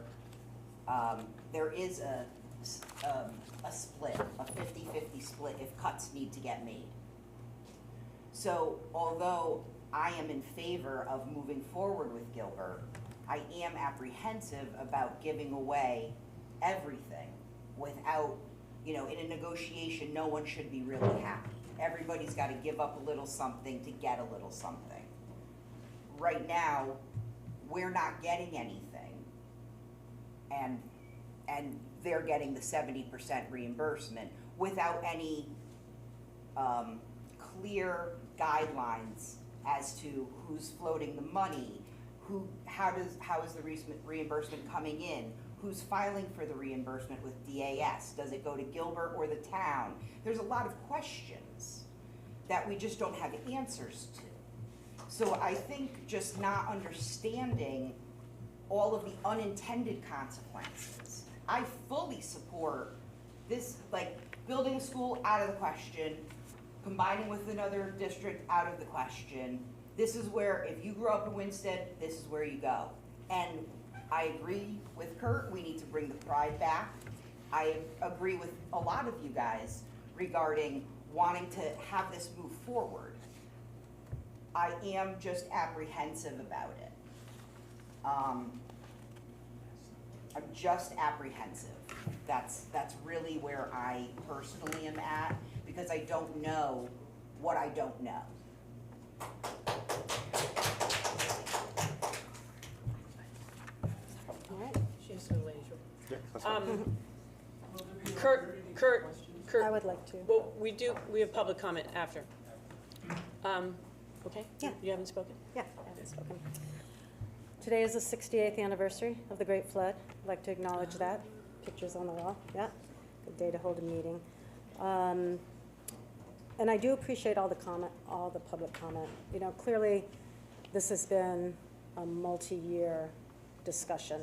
there is a split, a 50-50 split if cuts need to get made. So although I am in favor of moving forward with Gilbert, I am apprehensive about giving away everything without, in a negotiation, no one should be really happy. Everybody's got to give up a little something to get a little something. Right now, we're not getting anything, and they're getting the 70% reimbursement without any clear guidelines as to who's floating the money, how is the reimbursement coming in, who's filing for the reimbursement with DAS, does it go to Gilbert or the town? There's a lot of questions that we just don't have answers to. So I think just not understanding all of the unintended consequences. I fully support this, like building a school out of the question, combining with another district out of the question. This is where, if you grew up in Winstead, this is where you go. And I agree with Kurt, we need to bring the pride back. I agree with a lot of you guys regarding wanting to have this move forward. I am just apprehensive about it. I'm just apprehensive. That's really where I personally am at, because I don't know what I don't know. All right. She has some ladies. Kurt. I would like to. Well, we have public comment after. Okay? Yeah. You haven't spoken? Yeah, I haven't spoken. Today is the 68th anniversary of the Great Flood. I'd like to acknowledge that. Pictures on the wall, yeah. Good day to hold a meeting. And I do appreciate all the public comment. Clearly, this has been a multi-year discussion.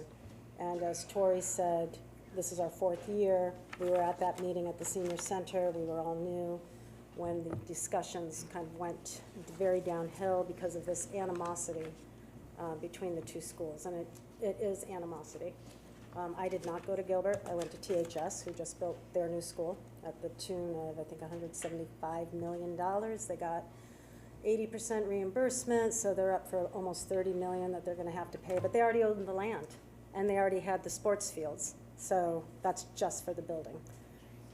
And as Tori said, this is our 4th year. We were at that meeting at the senior center. We were all new when the discussions kind of went very downhill because of this animosity between the two schools. And it is animosity. I did not go to Gilbert. I went to THS, who just built their new school at the tune of, I think, $175 million. They got 80% reimbursement, so they're up for almost $30 million that they're going to have to pay. But they already owned the land, and they already had the sports fields. So that's just for the building.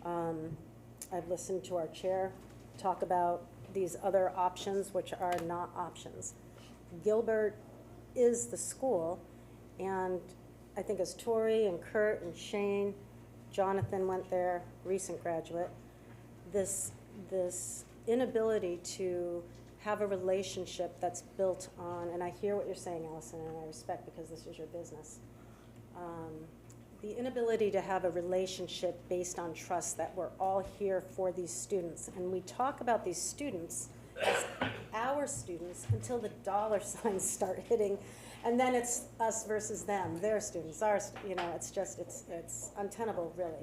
I've listened to our chair talk about these other options, which are not options. Gilbert is the school, and I think as Tori and Kurt and Shane, Jonathan went there, recent graduate, this inability to have a relationship that's built on, and I hear what you're saying, Allison, and I respect because this is your business. The inability to have a relationship based on trust, that we're all here for these students. And we talk about these students as our students until the dollar signs start hitting. And then it's us versus them, their students, ours, it's just, it's untenable, really.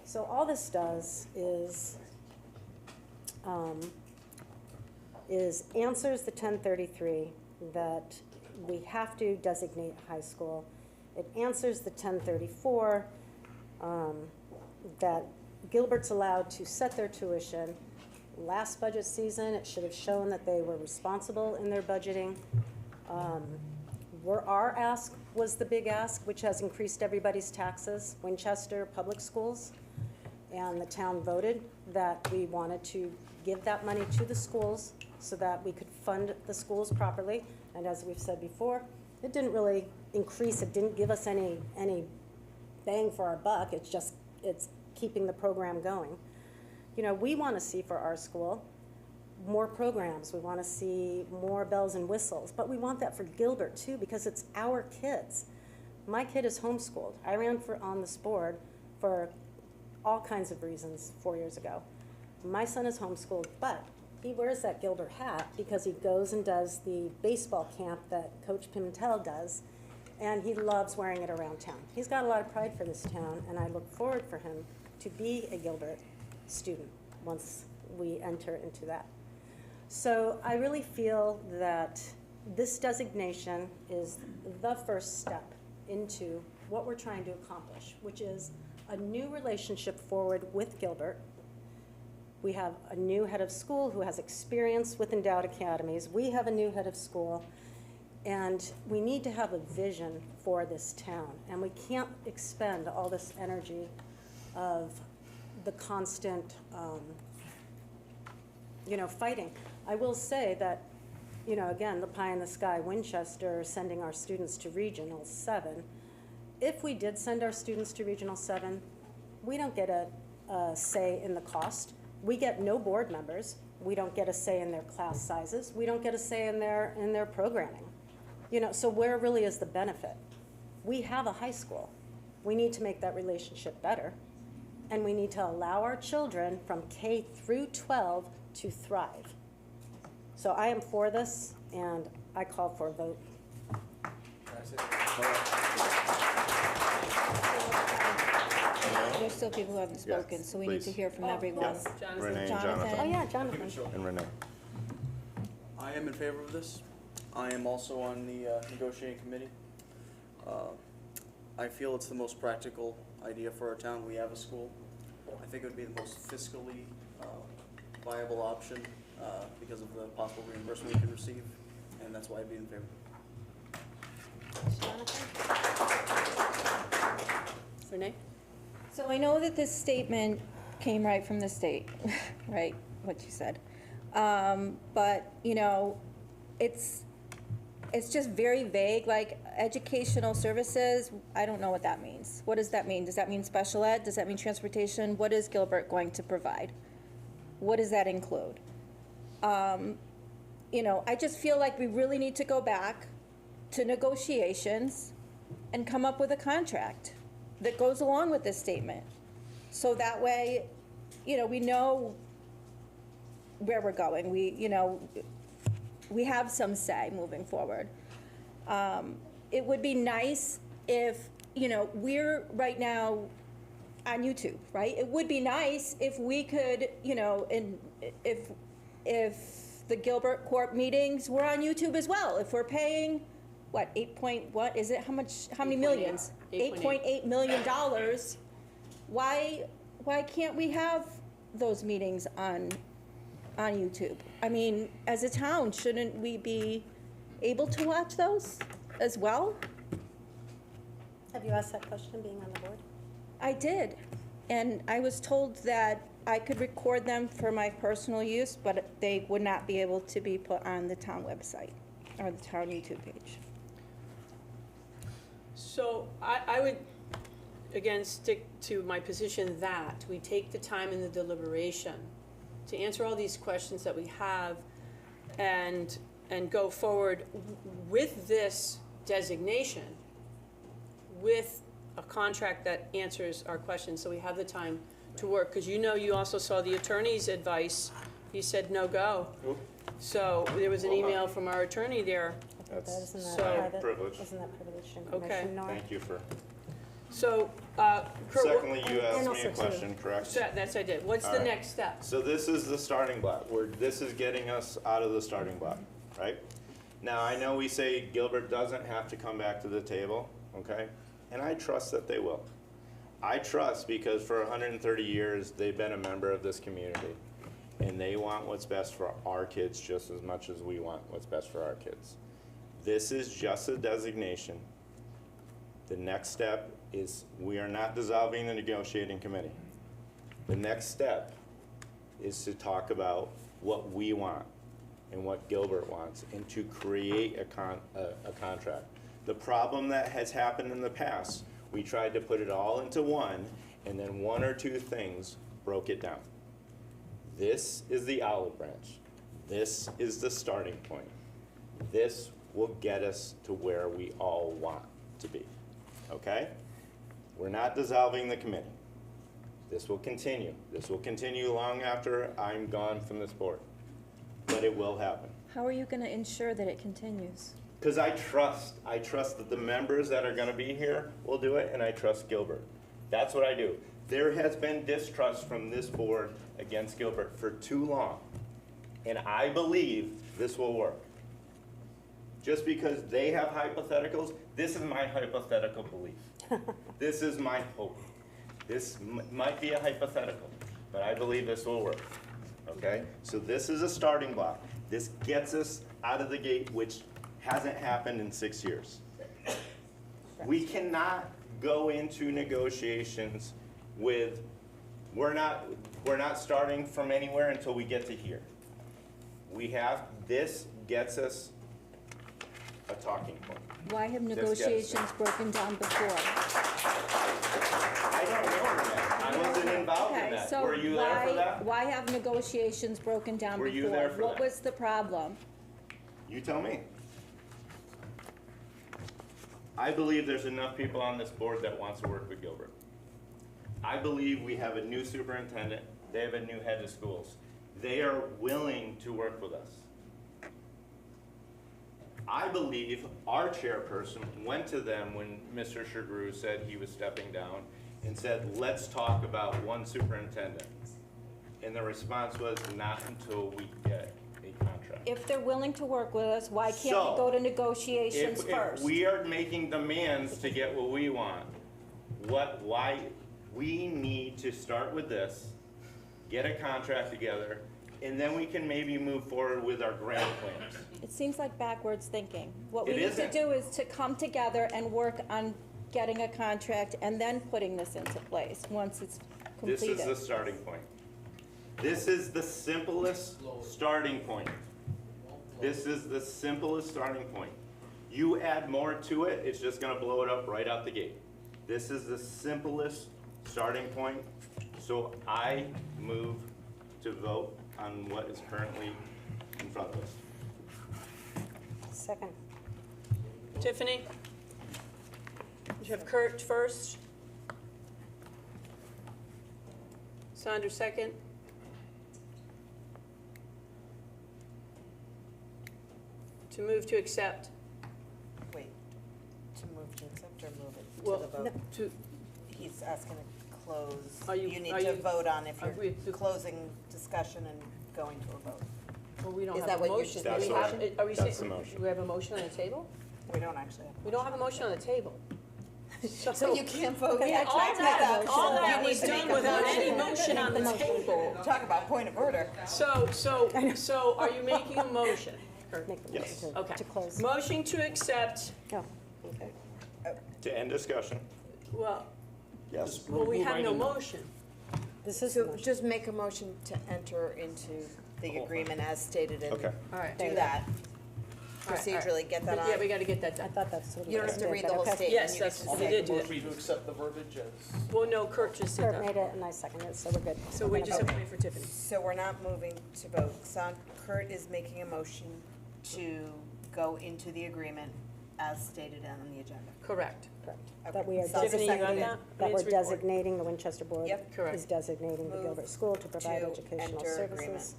So all this does is answers the 1033 that we have to designate high school. It answers the 1034 that Gilbert's allowed to set their tuition. Last budget season, it should have shown that they were responsible in their budgeting. Our ask was the big ask, which has increased everybody's taxes, Winchester Public Schools. And the town voted that we wanted to give that money to the schools so that we could fund the schools properly. And as we've said before, it didn't really increase, it didn't give us any bang for our buck, it's keeping the program going. We want to see for our school more programs, we want to see more bells and whistles, but we want that for Gilbert too, because it's our kids. My kid is homeschooled. I ran on this board for all kinds of reasons 4 years ago. My son is homeschooled, but he wears that Gilbert hat because he goes and does the baseball camp that Coach Pimentel does, and he loves wearing it around town. He's got a lot of pride for this town, and I look forward for him to be a Gilbert student once we enter into that. So I really feel that this designation is the first step into what we're trying to accomplish, which is a new relationship forward with Gilbert. We have a new head of school who has experience with endowed academies. We have a new head of school, and we need to have a vision for this town. And we can't expend all this energy of the constant, fighting. I will say that, again, the pie in the sky, Winchester sending our students to Regional 7. If we did send our students to Regional 7, we don't get a say in the cost. We get no board members. We don't get a say in their class sizes. We don't get a say in their programming. So where really is the benefit? We have a high school. We need to make that relationship better. And we need to allow our children from K through 12 to thrive. So I am for this, and I call for a vote. That's it. There's still people who haven't spoken, so we need to hear from everyone. Yes. Renee and Jonathan. Oh, yeah, Jonathan. And Renee. I am in favor of this. I am also on the negotiating committee. I feel it's the most practical idea for our town. We have a school. I think it would be the most fiscally viable option because of the possible reimbursement we could receive, and that's why I'd be in favor. Renee? So I know that this statement came right from the state, right, what you said. But, it's just very vague, like educational services, I don't know what that means. What does that mean? Does that mean special ed? Does that mean transportation? What is Gilbert going to provide? What does that include? I just feel like we really need to go back to negotiations and come up with a contract that goes along with this statement. So that way, we know where we're going. We have some say moving forward. It would be nice if, we're right now on YouTube, right? It would be nice if we could, if the Gilbert Corp meetings were on YouTube as well. If we're paying, what is it? How many millions? $8.8 million. Why can't we have those meetings on YouTube? I mean, as a town, shouldn't we be able to watch those as well? Have you asked that question being on the board? I did, and I was told that I could record them for my personal use, but they would not be able to be put on the town website or the town YouTube page. So I would, again, stick to my position that we take the time in the deliberation to answer all these questions that we have and go forward with this designation, with a contract that answers our questions, so we have the time to work. Because you also saw the attorney's advice. He said no go. So there was an email from our attorney there. That's So- privilege. Isn't that privilege and Okay. permission, Nora? Thank you for. So, Kurt, Secondly, you and asked me also a question, correct? That's I did. What's All the right. next step? So this is the starting block, this is getting us out of the starting block, right? Now, I know we say Gilbert doesn't have to come back to the table, okay? And I trust that they will. I trust because for 130 years, they've been a member of this community. And they want what's best for our kids just as much as we want what's best for our kids. This is just a designation. The next step is we are not dissolving the negotiating committee. The next step is to talk about what we want and what Gilbert wants and to create a contract. The problem that has happened in the past, we tried to put it all into one and then one or two things broke it down. This is the olive branch. This is the starting point. This will get us to where we all want to be, okay? We're not dissolving the committee. This will continue. This will continue long after I'm gone from this board, but it will happen. How are you going to ensure that it continues? Because I trust that the members that are gonna be here will do it, and I trust Gilbert. That's what I do. There has been distrust from this board against Gilbert for too long, and I believe this will work. Just because they have hypotheticals, this is my hypothetical belief. This is my hope. This might be a hypothetical, but I believe this will work, okay? So this is a starting block. This gets us out of the gate, which hasn't happened in 6 years. We cannot go into negotiations with, we're not starting from anywhere until we get to here. This gets us a talking point. Why have This gets- negotiations broken down before? I don't know that. I wasn't involved in Okay, that. so Were you there for that? why have negotiations broken down Were before? you there for What that? was the problem? You tell me. I believe there's enough people on this board that wants to work with Gilbert. I believe we have a new superintendent. They have a new head of schools. They are willing to work with us. I believe our chairperson went to them when Mr. Shagru said he was stepping down and said, let's talk about one superintendent. And the response was, not until we get a contract. If they're willing to work with us, why can't So, we go to negotiations If first? we are making demands to get what we want, why, we need to start with this, get a contract together, and then we can maybe move forward with our grand plans. It seems like backwards thinking. What we It need to isn't. do is to come together and work on getting a contract and then putting this into place, once it's This completed. is the starting point. This is the simplest starting point. This is the simplest starting point. You add more to it, it's just gonna blow it up right out the gate. This is the simplest starting point, so I move to vote on what is currently in front of us. Second. Tiffany? You have Kurt first. Sandra second. To move to accept. Wait, to move to accept or move it Well, to the vote? to, He's asking to close. Are you- You need are to you- vote on if are we- you're closing discussion and going to a vote. well, we don't Is have that a what you're motion. That's We the have- motion. Are we That's saying, the motion. do we have a motion on the table? We don't actually have. We don't have a motion on the table. So you can't vote. Okay, Yeah, all that's that- not a All motion. that You was need to done make a without motion. any motion on the table. Talk about point of order. So are you making a motion? Make the Yes. motion Okay. to close. Motion to accept, Oh, okay. To end discussion, well, yes. well, we Move have right no in. motion. This is the So motion. just make a motion to enter into the agreement as stated in. Okay. All right. Do that. procedurally get that on. Yeah, we gotta get that I done. thought that's what You don't have to did, read but the whole okay. statement. Yes, you that's, just we say- did do that. Motion to accept the verbiage as. Well, no, Kurt just did Kurt that. made it and I seconded it, so we're good. So We're we gonna just have vote. to wait for Tiffany. So we're not moving to vote. Kurt is making a motion to go into the agreement as stated on the agenda. Correct. Correct. Okay. That we are Tiffany, you got designating, that? that we're Minutes report. designating, the Winchester Board Yep. Correct. is designating the Move Gilbert School to provide to educational enter agreement. services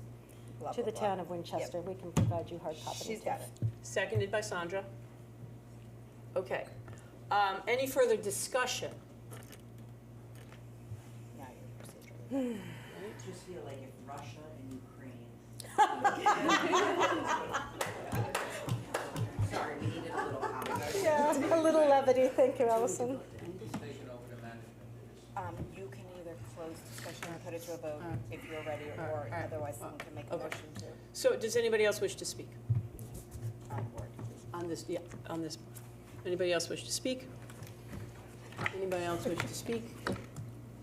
Blah, to blah, the blah. town of Winchester. We can provide you hard copy. She's got it. Seconded by Sandra. Okay. Any further discussion? Now you're procedurally. I just feel like if Russia and Ukraine. Sorry, we needed a little comment. Yeah, a little levity. Thank you, Allison. You can either close discussion or put it to a vote if you're ready, or otherwise someone can make a Okay. motion to So does anybody else wish to speak on board. on this? Yeah, on this. Anybody else wish to speak? Anybody else wish to speak?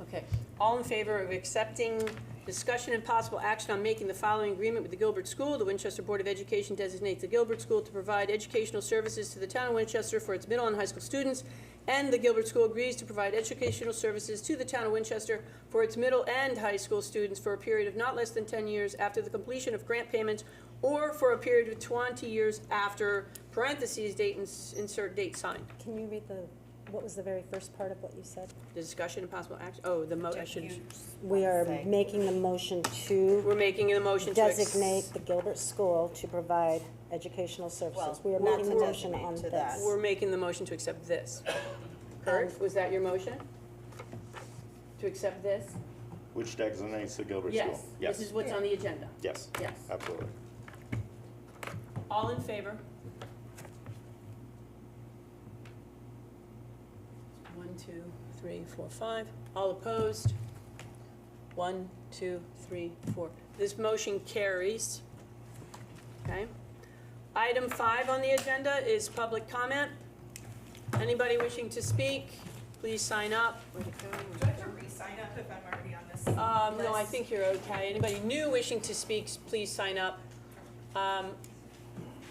Okay. All in favor of accepting discussion and possible action on making the following agreement with the Gilbert School? The Winchester Board of Education designates the Gilbert School to provide educational services to the town of Winchester for its middle and high school students, and the Gilbert School agrees to provide educational services to the town of Winchester for its middle and high school students for a period of not less than 10 years after the completion of grant payments, or for a period of 20 years after, parentheses, date, and insert date signed. Can you read what was the very first part of what you said? The discussion and possible action, oh, I should, We are Say. making the motion to we're making a motion to. designate the Gilbert School to provide educational services. We are not making to the motion designate on to this. that. We're making the motion to accept this. Kurt, was that your motion? To accept this? Which designates the Gilbert School? Yes, this is what's on the agenda. Yes. Yes. Absolutely. All in favor? 1, 2, 3, 4, 5. All opposed? 1, 2, 3, 4. This motion carries. Okay. Item 5 on the agenda is public comment. Anybody wishing to speak, please sign up. Do I have to re-sign up if I'm already on this No, I list? think you're okay. Anybody new wishing to speak, please sign up.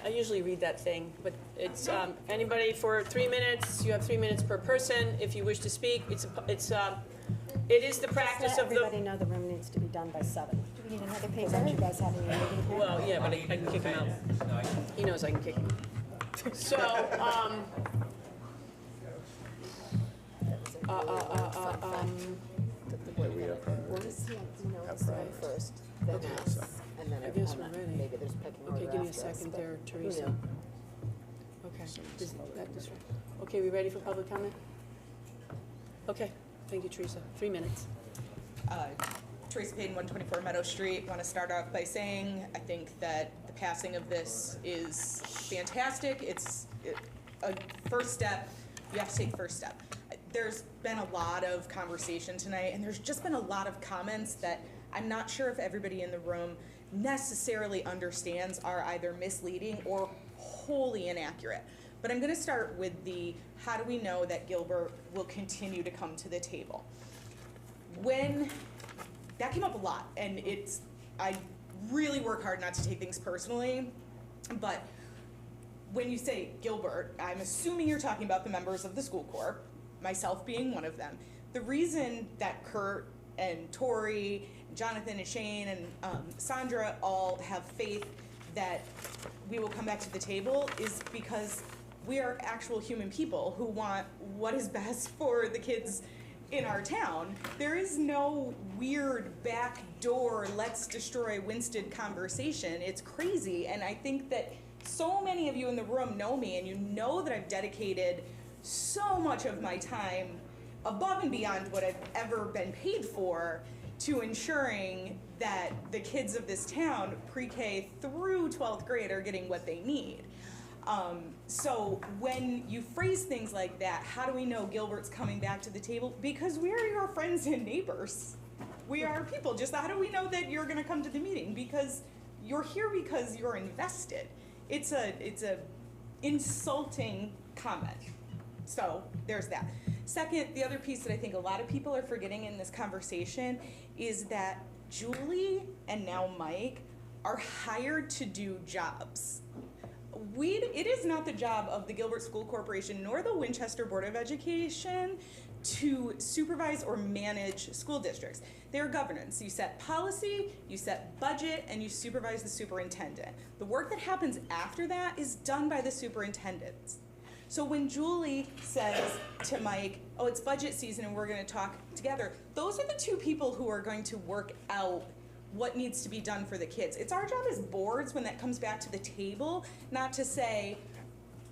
I usually read that thing, but it's, anybody for 3 minutes, you have 3 minutes per person. If you wish to speak, it is the practice Let of the. everybody know the room needs to be done by 7. Do we need another paper? Aren't you guys having a meeting here? Well, yeah, but I can kick him out. He knows I can kick him. So, First, then Okay. us, and then I guess we're everyone, ready. maybe there's pecking order Okay, give me a after us, second but there, who Teresa. knew? Okay, this one. Okay, we ready for public comment? Okay, thank you, Teresa. 3 minutes. Teresa Payne, 124 Meadow Street. Want to start off by saying I think that the passing of this is fantastic. It's a first step. You have to take the first step. There's been a lot of conversation tonight, and there's just been a lot of comments that I'm not sure if everybody in the room necessarily understands are either misleading or wholly inaccurate. But I'm going to start with how do we know that Gilbert will continue to come to the table? That came up a lot, and I really work hard not to take things personally, but when you say Gilbert, I'm assuming you're talking about the members of the school corps, myself being one of them. The reason that Kurt and Tori, Jonathan and Shane and Sandra all have faith that we will come back to the table is because we are actual human people who want what is best for the kids in our town. There is no weird backdoor, let's destroy Winston conversation. It's crazy, and I think that so many of you in the room know me, and you know that I've dedicated so much of my time above and beyond what I've ever been paid for to ensuring that the kids of this town, pre-K through 12th grade, are getting what they need. So when you phrase things like that, how do we know Gilbert's coming back to the table? Because we are your friends and neighbors. We are people. Just how do we know that you're going to come to the meeting? Because you're here because you're invested. It's a insulting comment. So there's that. Second, the other piece that I think a lot of people are forgetting in this conversation is that Julie and now Mike are hired to do jobs. It is not the job of the Gilbert School Corporation nor the Winchester Board of Education to supervise or manage school districts. They're governance. You set policy, you set budget, and you supervise the superintendent. The work that happens after that is done by the superintendents. So when Julie says to Mike, oh, it's budget season and we're gonna talk together, those are the two people who are going to work out what needs to be done for the kids. It's our job as boards when that comes back to the table, not to say,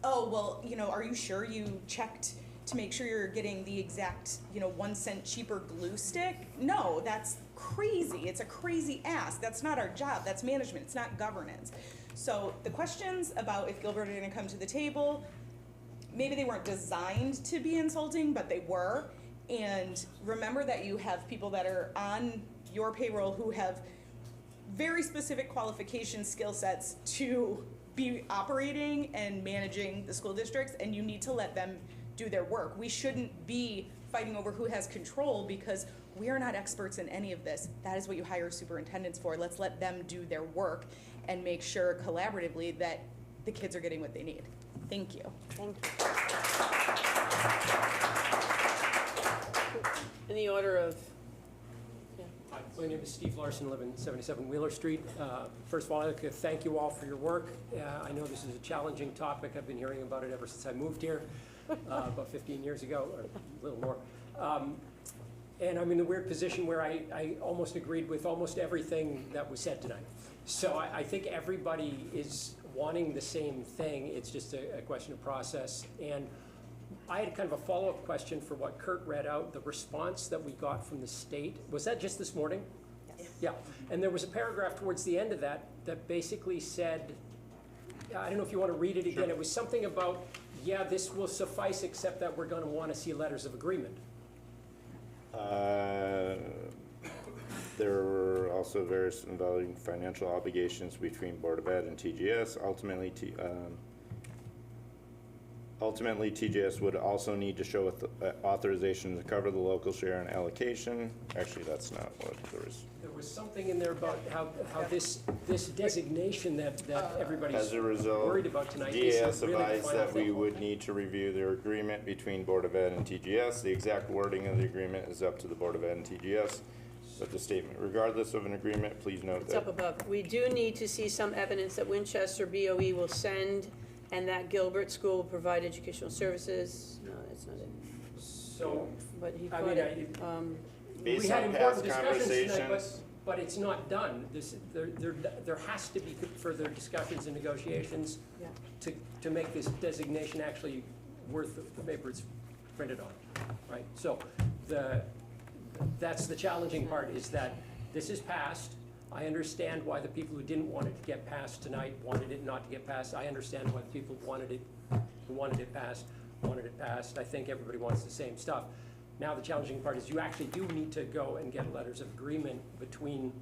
oh, well, you know, are you sure you checked to make sure you're getting the exact, 1 cent cheaper glue stick? No, that's crazy. It's a crazy ask. That's not our job. That's management. It's not governance. So the questions about if Gilbert are gonna come to the table, maybe they weren't designed to be insulting, but they were. And remember that you have people that are on your payroll who have very specific qualification skill sets to be operating and managing the school districts, and you need to let them do their work. We shouldn't be fighting over who has control because we are not experts in any of this. That is what you hire superintendents for. Let's let them do their work and make sure collaboratively that the kids are getting what they need. Thank you. Thank you. In the order of, Hi, my name is Steve Larson, live in 77 Wheeler Street. First of all, I'd like to thank you all for your work. I know this is a challenging topic. I've been hearing about it ever since I moved here, about 15 years ago, or a little more. And I'm in the weird position where I almost agreed with almost everything that was said tonight. So I think everybody is wanting the same thing. It's just a question of process. And I had kind of a follow-up question for what Kurt read out, the response that we got from the state. Was that just this morning? Yes. Yeah, and there was a paragraph towards the end of that that basically said, I don't know if you want to read it again, It was something about, yeah, this will suffice except that we're going to want to see letters of agreement. There were also various involving financial obligations between Board of Ed and TGS. Ultimately, TGS would also need to show authorization to cover the local share and allocation. Actually, that's not what there was. There was something in there about how this designation that everybody's As a result, worried about tonight. DAS advised that we would need to review their agreement between Board of Ed and TGS. The exact wording of the agreement is up to the Board of Ed and TGS. But the statement, regardless of an agreement, please note it's that. up above. We do need to see some evidence that Winchester BOE will send and that Gilbert School will provide educational services. No, that's not it. So, But he I put mean, it, we Based had on important past discussions tonight, conversations. but it's not done. There has to be further discussions and negotiations Yeah. to make this designation actually worth the paper it's printed on, right? So that's the challenging part, is that this is passed. I understand why the people who didn't want it to get passed tonight wanted it not to get passed. I understand why the people who wanted it passed. I think everybody wants the same stuff. Now the challenging part is you actually do need to go and get letters of agreement between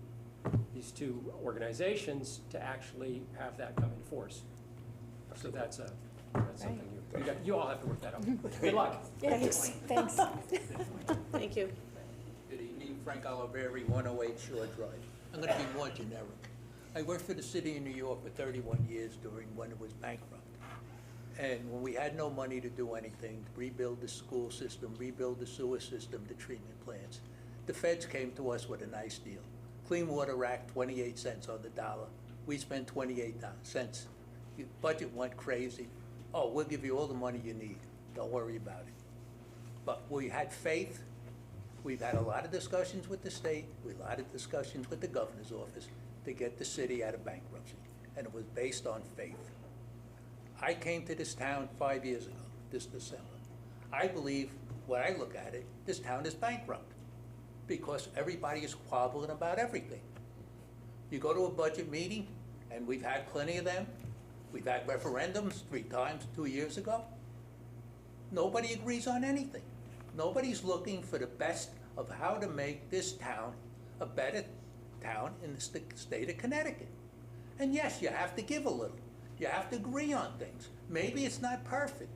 these two organizations to actually have that come in force. So that's something you all have to work that out. Good luck. Thanks. thank you. Good evening, Frank Oliveri, 108 Shore Drive. I'm going to be more generic. I worked for the city of New York for 31 years during when it was bankrupt. And when we had no money to do anything, rebuild the school system, rebuild the sewer system, the treatment plants, the feds came to us with a nice deal. Clean Water Act, 28 cents on the dollar. We spent 28 cents. The budget went crazy. Oh, we'll give you all the money you need. Don't worry about it. But we had faith. We've had a lot of discussions with the state, a lot of discussions with the governor's office to get the city out of bankruptcy, and it was based on faith. I came to this town 5 years ago, this December. I believe, when I look at it, this town is bankrupt because everybody is squabbling about everything. You go to a budget meeting, and we've had plenty of them. We've had referendums 3 times 2 years ago. Nobody agrees on anything. Nobody's looking for the best of how to make this town a better town in the state of Connecticut. And yes, you have to give a little. You have to agree on things. Maybe it's not perfect,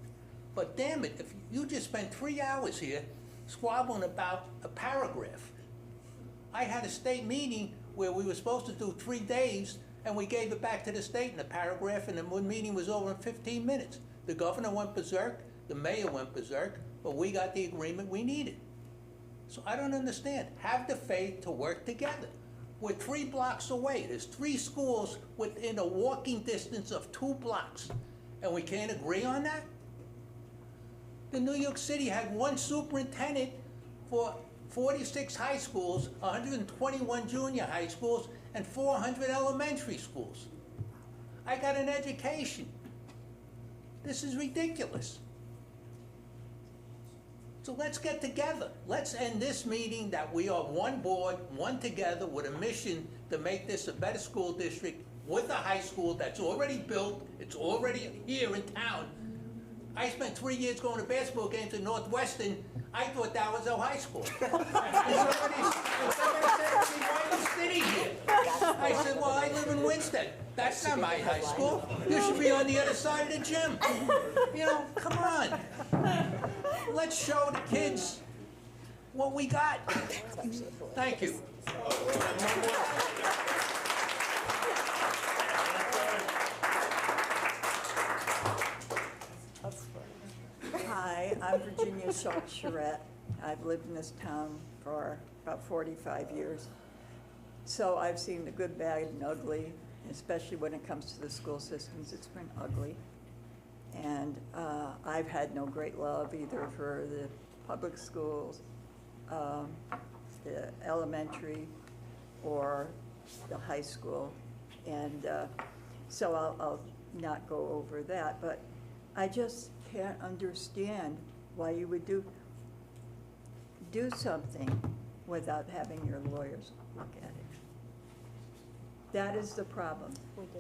but damn it, if you just spent 3 hours here squabbling about a paragraph. I had a state meeting where we were supposed to do 3 days, and we gave it back to the state in a paragraph, and the meeting was over in 15 minutes. The governor went berserk, the mayor went berserk, but we got the agreement we needed. So I don't understand. Have the faith to work together. We're 3 blocks away. There's 3 schools within a walking distance of 2 blocks, and we can't agree on that? The New York City had 1 superintendent for 46 high schools, 121 junior high schools, and 400 elementary schools. I got an education. This is ridiculous. So let's get together. Let's end this meeting that we are one board, one together, with a mission to make this a better school district with a high school that's already built, it's already here in town. I spent 3 years going to basketball games at Northwestern. I thought that was our high school. And somebody said to me, why are you sitting here? I said, well, I live in Winston. That's not my high school. You should be on the other side of the gym. You know, come on. Let's show the kids what we got. Thank you. Hi, I'm Virginia Schultz-Charette. I've lived in this town for about 45 years. So I've seen the good, bad, and ugly, especially when it comes to the school systems. It's been ugly. And I've had no great love either for the public schools, the elementary, or the high school. And so I'll not go over that, but I just can't understand why you would do something without having your lawyers look at it. That is the problem.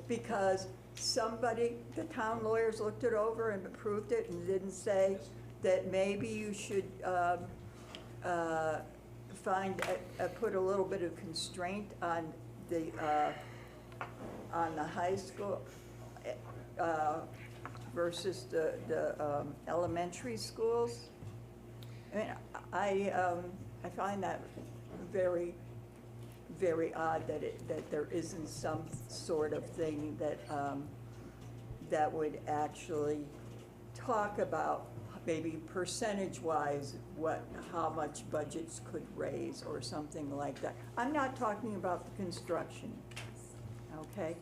Because the town lawyers looked it over and approved it and didn't say that maybe you should put a little bit of constraint on the high school versus the elementary schools. I mean, I find that very, very odd that there isn't some sort of thing that would actually talk about maybe percentage-wise how much budgets could raise or something like that. I'm not talking about the construction, okay?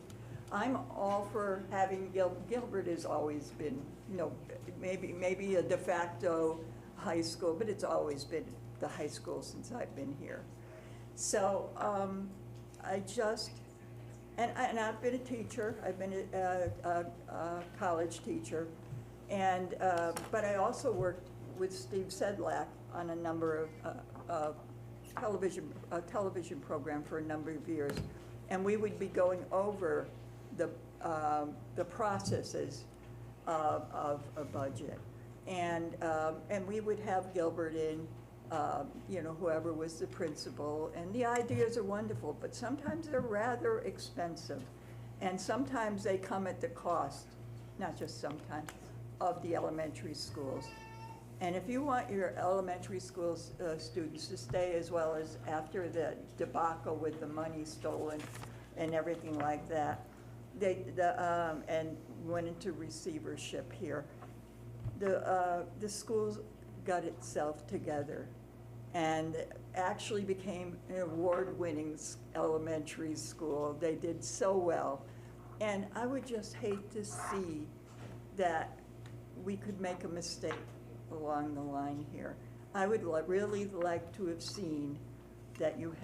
I'm all for having, Gilbert has always been, you know, maybe a de facto high school, but it's always been the high school since I've been here. So and I've been a teacher, I've been a college teacher, and but I also worked with Steve Sedlak on a number of television program for a number of years, and we would be going over the processes of a budget, and we would have Gilbert in, you know, whoever was the principal, and the ideas are wonderful, but sometimes they're rather expensive, and sometimes they come at the cost, not just sometimes, of the elementary schools. And if you want your elementary schools students to stay as well as after the debacle with the money stolen and everything like that, and went into receivership here, the schools got itself together and actually became an award-winning elementary school. They did so well. And I would just hate to see that we could make a mistake along the line here. I would really like to have seen that you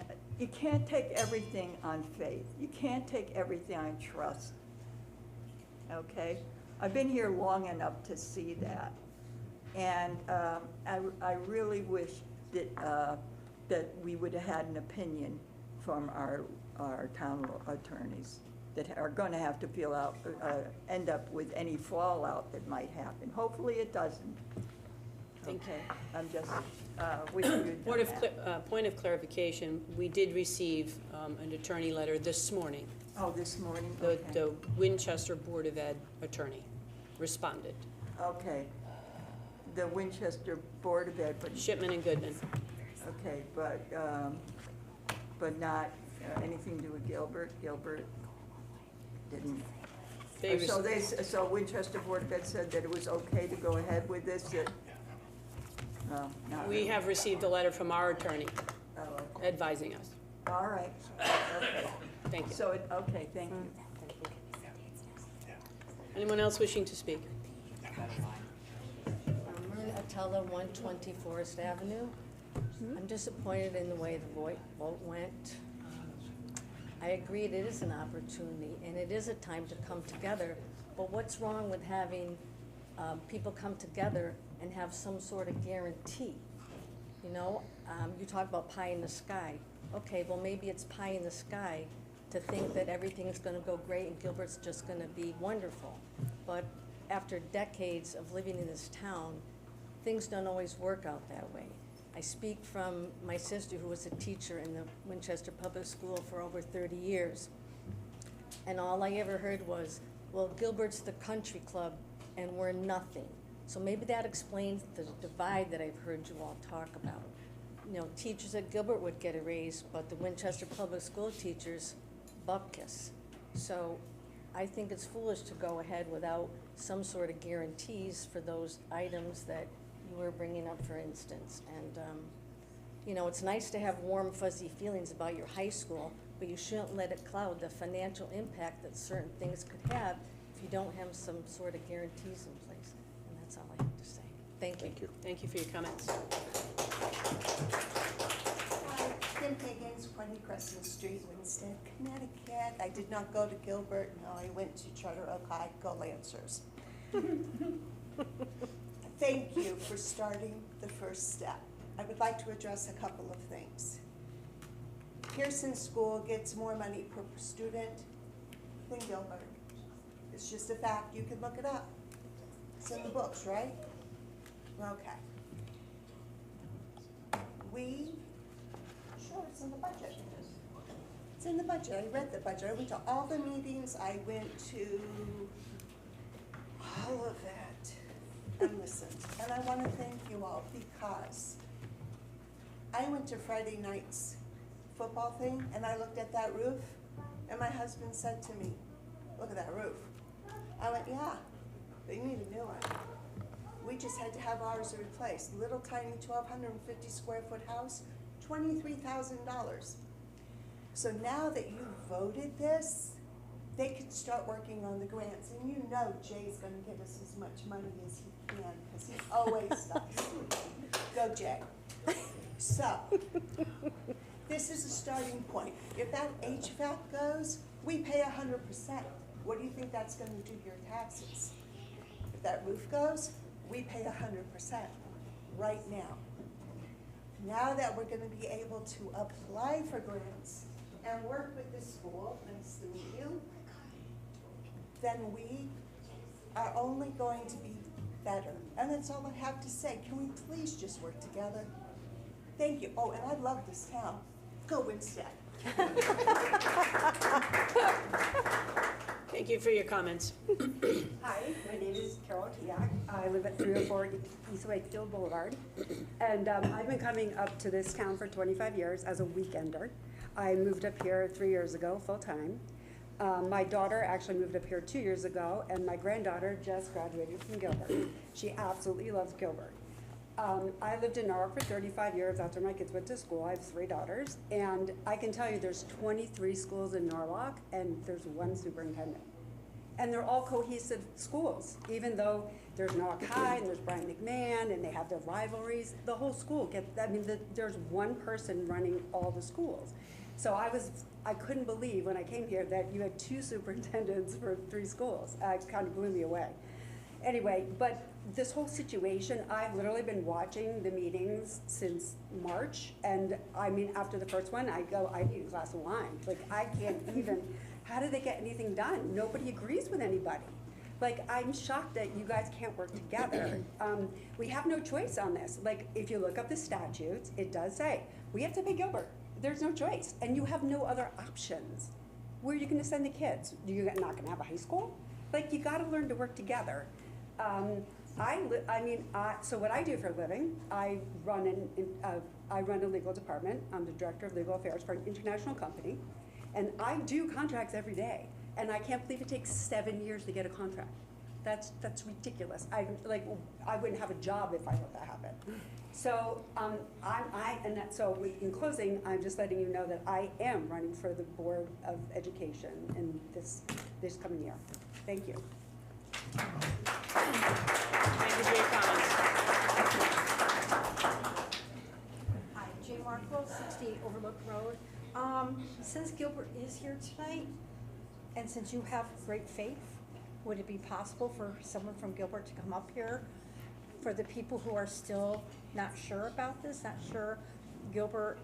can't take everything on faith. You can't take everything on trust, okay? I've been here long enough to see that. And I really wish that we would have had an opinion from our town attorneys that are going to have to end up with any fallout that might happen. Hopefully it doesn't. Okay, I'm just wishing you Point of clarification, we did receive an attorney letter this morning. Oh, this morning? The Winchester Board of Ed attorney responded. Okay. The Winchester Board of Ed, but Shipman and Goodman. Okay, but not anything to do with Gilbert. didn't. They So so Winchester Board of Ed said that it was okay to go ahead with this, that, no, not We really. have received a letter from our attorney Oh, okay. advising us. All right, okay. Thank you. So, okay, thank you. Anyone else wishing to speak? Marin Atella, 120 Forest Avenue. I'm disappointed in the way the vote went. I agree it is an opportunity, and it is a time to come together, but what's wrong with having people come together and have some sort of guarantee? You know, you talk about pie in the sky. Okay, well, maybe it's pie in the sky to think that everything's gonna go great and Gilbert's just gonna be wonderful. But after decades of living in this town, things don't always work out that way. I speak from my sister, who was a teacher in the Winchester Public School for over 30 years. And all I ever heard was, well, Gilbert's the country club and we're nothing. So maybe that explains the divide that I've heard you all talk about. You know, teachers at Gilbert would get a raise, but the Winchester Public School teachers, bupkis. So I think it's foolish to go ahead without some sort of guarantees for those items that you were bringing up, for instance. And, you know, it's nice to have warm, fuzzy feelings about your high school, but you shouldn't let it cloud the financial impact that certain things could have if you don't have some sort of guarantees in place. And that's all I have to say. Thank you. Thank you for your comments. Kim Higgins, 20 Crescent Street, Winston, Connecticut. I did not go to Gilbert, no, I went to Charter Oak High, go Lancers. Thank you for starting the first step. I would like to address a couple of things. Pearson School gets more money per student than Gilbert. It's just a fact, you can look it up. It's in the books, right? Okay. Sure, it's in the budget. It's in the budget, I read the budget, I went to all the meetings, I went to all of it and listened. And I wanna thank you all because I went to Friday night's football thing and I looked at that roof and my husband said to me, look at that roof. I went, yeah, they need a new one. We just had to have ours replaced. Little tiny 1,250 square foot house, $23,000. So now that you voted this, they can start working on the grants. And you know Jay's gonna give us as much money as he can, because he always does. Go Jay. So, this is a starting point. If that HVAC goes, we pay 100%. What do you think that's gonna do to your taxes? If that roof goes, we pay 100% right now. Now that we're gonna be able to apply for grants and work with the school, nice to meet you, then we are only going to be better. And that's all I have to say. Can we please just work together? Thank you. Oh, and I love this town. Go Winstead. Thank you for your comments. Hi, my name is Carol Tiak. I live at 304 East Wakefield Boulevard. And I've been coming up to this town for 25 years as a weekender. I moved up here 3 years ago, full-time. My daughter actually moved up here 2 years ago, and my granddaughter just graduated from Gilbert. She absolutely loves Gilbert. I lived in Norwalk for 35 years after my kids went to school. I have 3 daughters, and I can tell you there's 23 schools in Norwalk, and there's 1 superintendent. And they're all cohesive schools, even though there's Norwalk High, and there's Brian McMahon, and they have their rivalries. The whole school gets, there's 1 person running all the schools. So I couldn't believe when I came here that you had 2 superintendents for 3 schools. It kind of blew me away. Anyway, but this whole situation, I've literally been watching the meetings since March, and I mean, after the first one, I need a glass of wine. Like, I can't even, how do they get anything done? Nobody agrees with anybody. Like, I'm shocked that you guys can't work together. We have no choice on this. Like, if you look up the statutes, it does say, we have to pay Gilbert. There's no choice, and you have no other options. Where are you gonna send the kids? You're not gonna have a high school? Like, you gotta learn to work together. So what I do for a living, I run a legal department. I'm the director of legal affairs for an international company, and I do contracts every day. And I can't believe it takes 7 years to get a contract. That's ridiculous. I wouldn't have a job if I let that happen. So, in closing, I'm just letting you know that I am running for the Board of Education in this coming year. Thank you. Thank you for your comments. Hi, Jay Markle, 68 Overlook Road. Since Gilbert is here tonight, and since you have great faith, would it be possible for someone from Gilbert to come up here for the people who are still not sure about this, not sure Gilbert,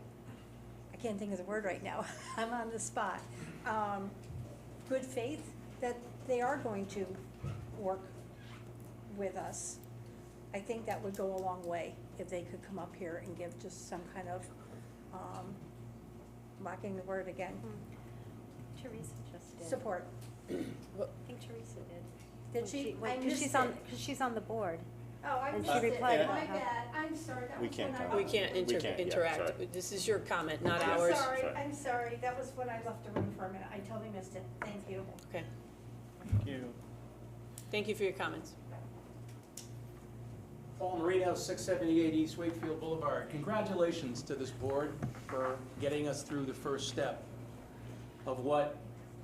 I can't think of the word right now, I'm on the spot. Good faith that they are going to work with us. I think that would go a long way if they could come up here and give just some kind of, lacking the word again. Teresa just did. Support. I think Teresa did. Did she? I Because missed she's on the board. Oh, I And missed she it. replied My about how- bad. I'm sorry. That We was can't when I comment. We can't interact. sorry. This is your comment, not I'm ours. sorry. I'm sorry. That was when I left the room for a minute. I totally missed it. Thank you. Okay. Thank you. Thank you for your comments. Paul Marino, 678 East Wakefield Boulevard. Congratulations to this board for getting us through the first step of what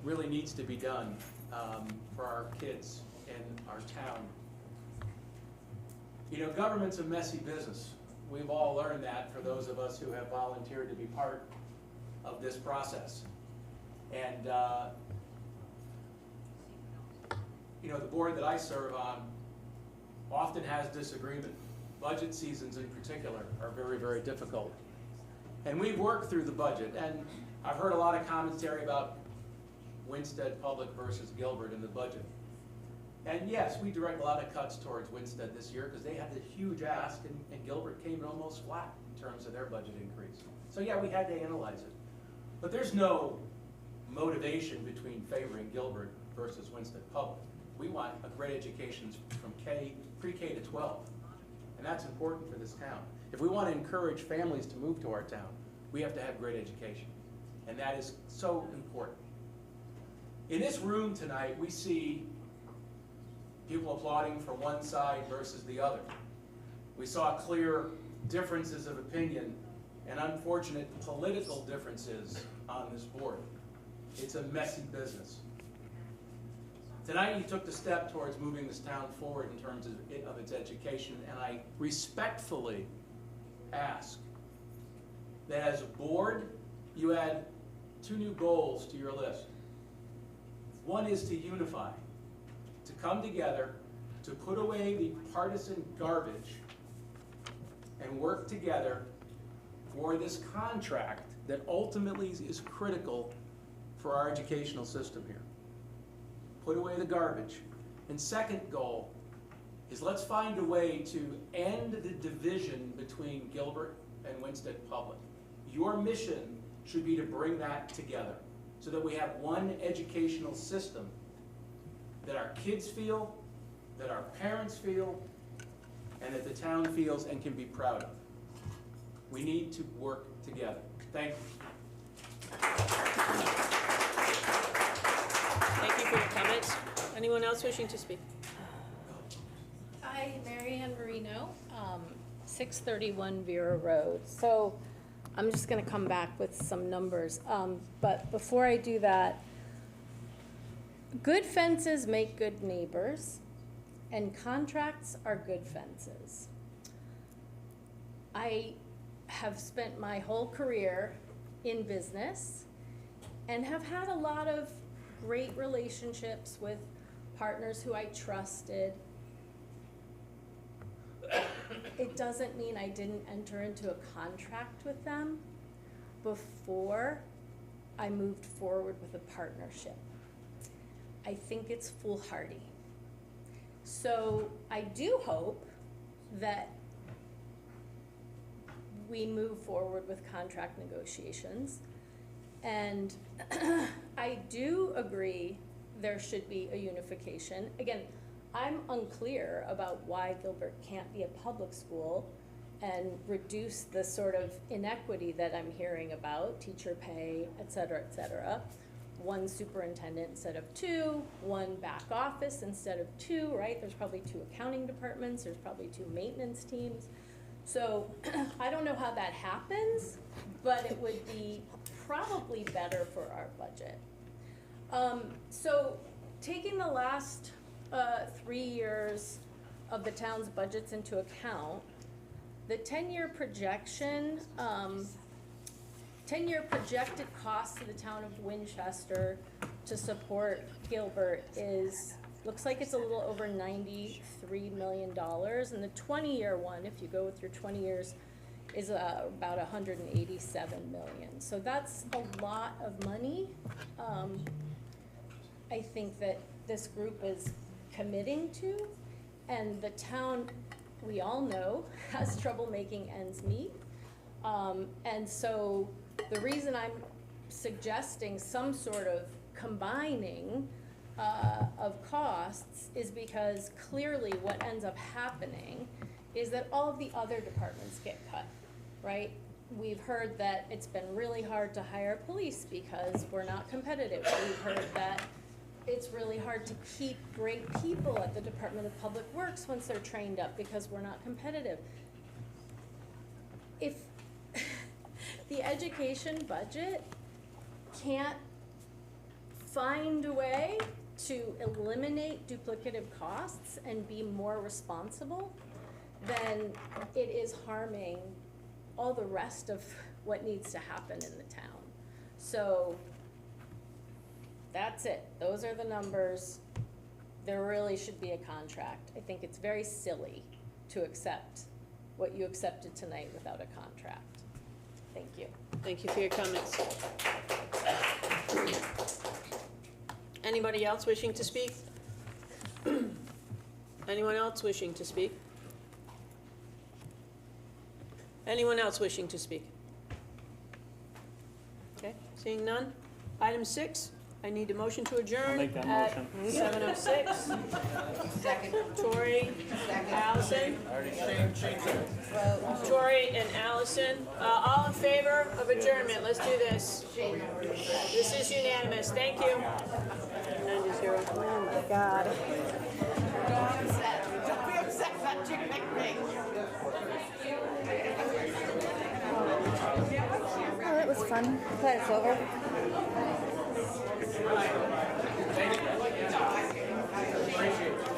really needs to be done for our kids in our town. You know, government's a messy business. We've all learned that for those of us who have volunteered to be part of this process. And, you know, the board that I serve on often has disagreement. Budget seasons in particular are very, very difficult. And we've worked through the budget, and I've heard a lot of commentary about Winstead Public versus Gilbert in the budget. And yes, we direct a lot of cuts towards Winstead this year because they had this huge ask, and Gilbert came in almost flat in terms of their budget increase. So yeah, we had to analyze it. But there's no motivation between favoring Gilbert versus Winstead Public. We want a great education from pre-K to 12, and that's important for this town. If we want to encourage families to move to our town, we have to have great education, and that is so important. In this room tonight, we see people applauding for one side versus the other. We saw clear differences of opinion and unfortunate political differences on this board. It's a messy business. Tonight you took the step towards moving this town forward in terms of its education, and I respectfully ask that as a board, you add 2 new goals to your list. One is to unify, to come together, to put away the partisan garbage and work together for this contract that ultimately is critical for our educational system here. Put away the garbage. And second goal is let's find a way to end the division between Gilbert and Winstead Public. Your mission should be to bring that together so that we have one educational system that our kids feel, that our parents feel, and that the town feels and can be proud of. We need to work together. Thank you. Thank you for your comments. Anyone else wishing to speak? Hi, Mary Ann Marino, 631 Vera Road. So I'm just going to come back with some numbers. But before I do that, good fences make good neighbors, and contracts are good fences. I have spent my whole career in business and have had a lot of great relationships with partners who I trusted. It doesn't mean I didn't enter into a contract with them before I moved forward with a partnership. I think it's foolhardy. So I do hope that we move forward with contract negotiations. And I do agree there should be a unification. Again, I'm unclear about why Gilbert can't be a public school and reduce the sort of inequity that I'm hearing about, teacher pay, et cetera, one superintendent instead of two, one back office instead of two, right? There's probably two accounting departments, there's probably two maintenance teams. So I don't know how that happens, but it would be probably better for our budget. So taking the last 3 years of the town's budgets into account, the 10-year projection, 10-year projected cost to the town of Winchester to support Gilbert looks like it's a little over $93 million. And the 20-year one, if you go with your 20 years, is about $187 million. So that's a lot of money. I think that this group is committing to, and the town, we all know, has trouble making ends meet. And so the reason I'm suggesting some sort of combining of costs is because clearly what ends up happening is that all of the other departments get cut, right? We've heard that it's been really hard to hire police because we're not competitive. We've heard that it's really hard to keep great people at the Department of Public Works once they're trained up because we're not competitive. If the education budget can't find a way to eliminate duplicative costs and be more responsible, then it is harming all the rest of what needs to happen in the town. So that's it. Those are the numbers. There really should be a contract. I think it's very silly to accept what you accepted tonight without a contract. Thank you. Thank you for your comments. Anybody else wishing to speak? Anyone else wishing to speak? Anyone else wishing to speak? Okay, seeing none. Item 6, I need a motion to adjourn I'll make that at motion. 7:06. Second. Tori, Allison. Tori and Allison. All in favor of adjournment? Let's do this. This is unanimous. Thank you. 9-0. Oh my God. Don't be upset about your nickname. Oh, it was fun. Glad it's over.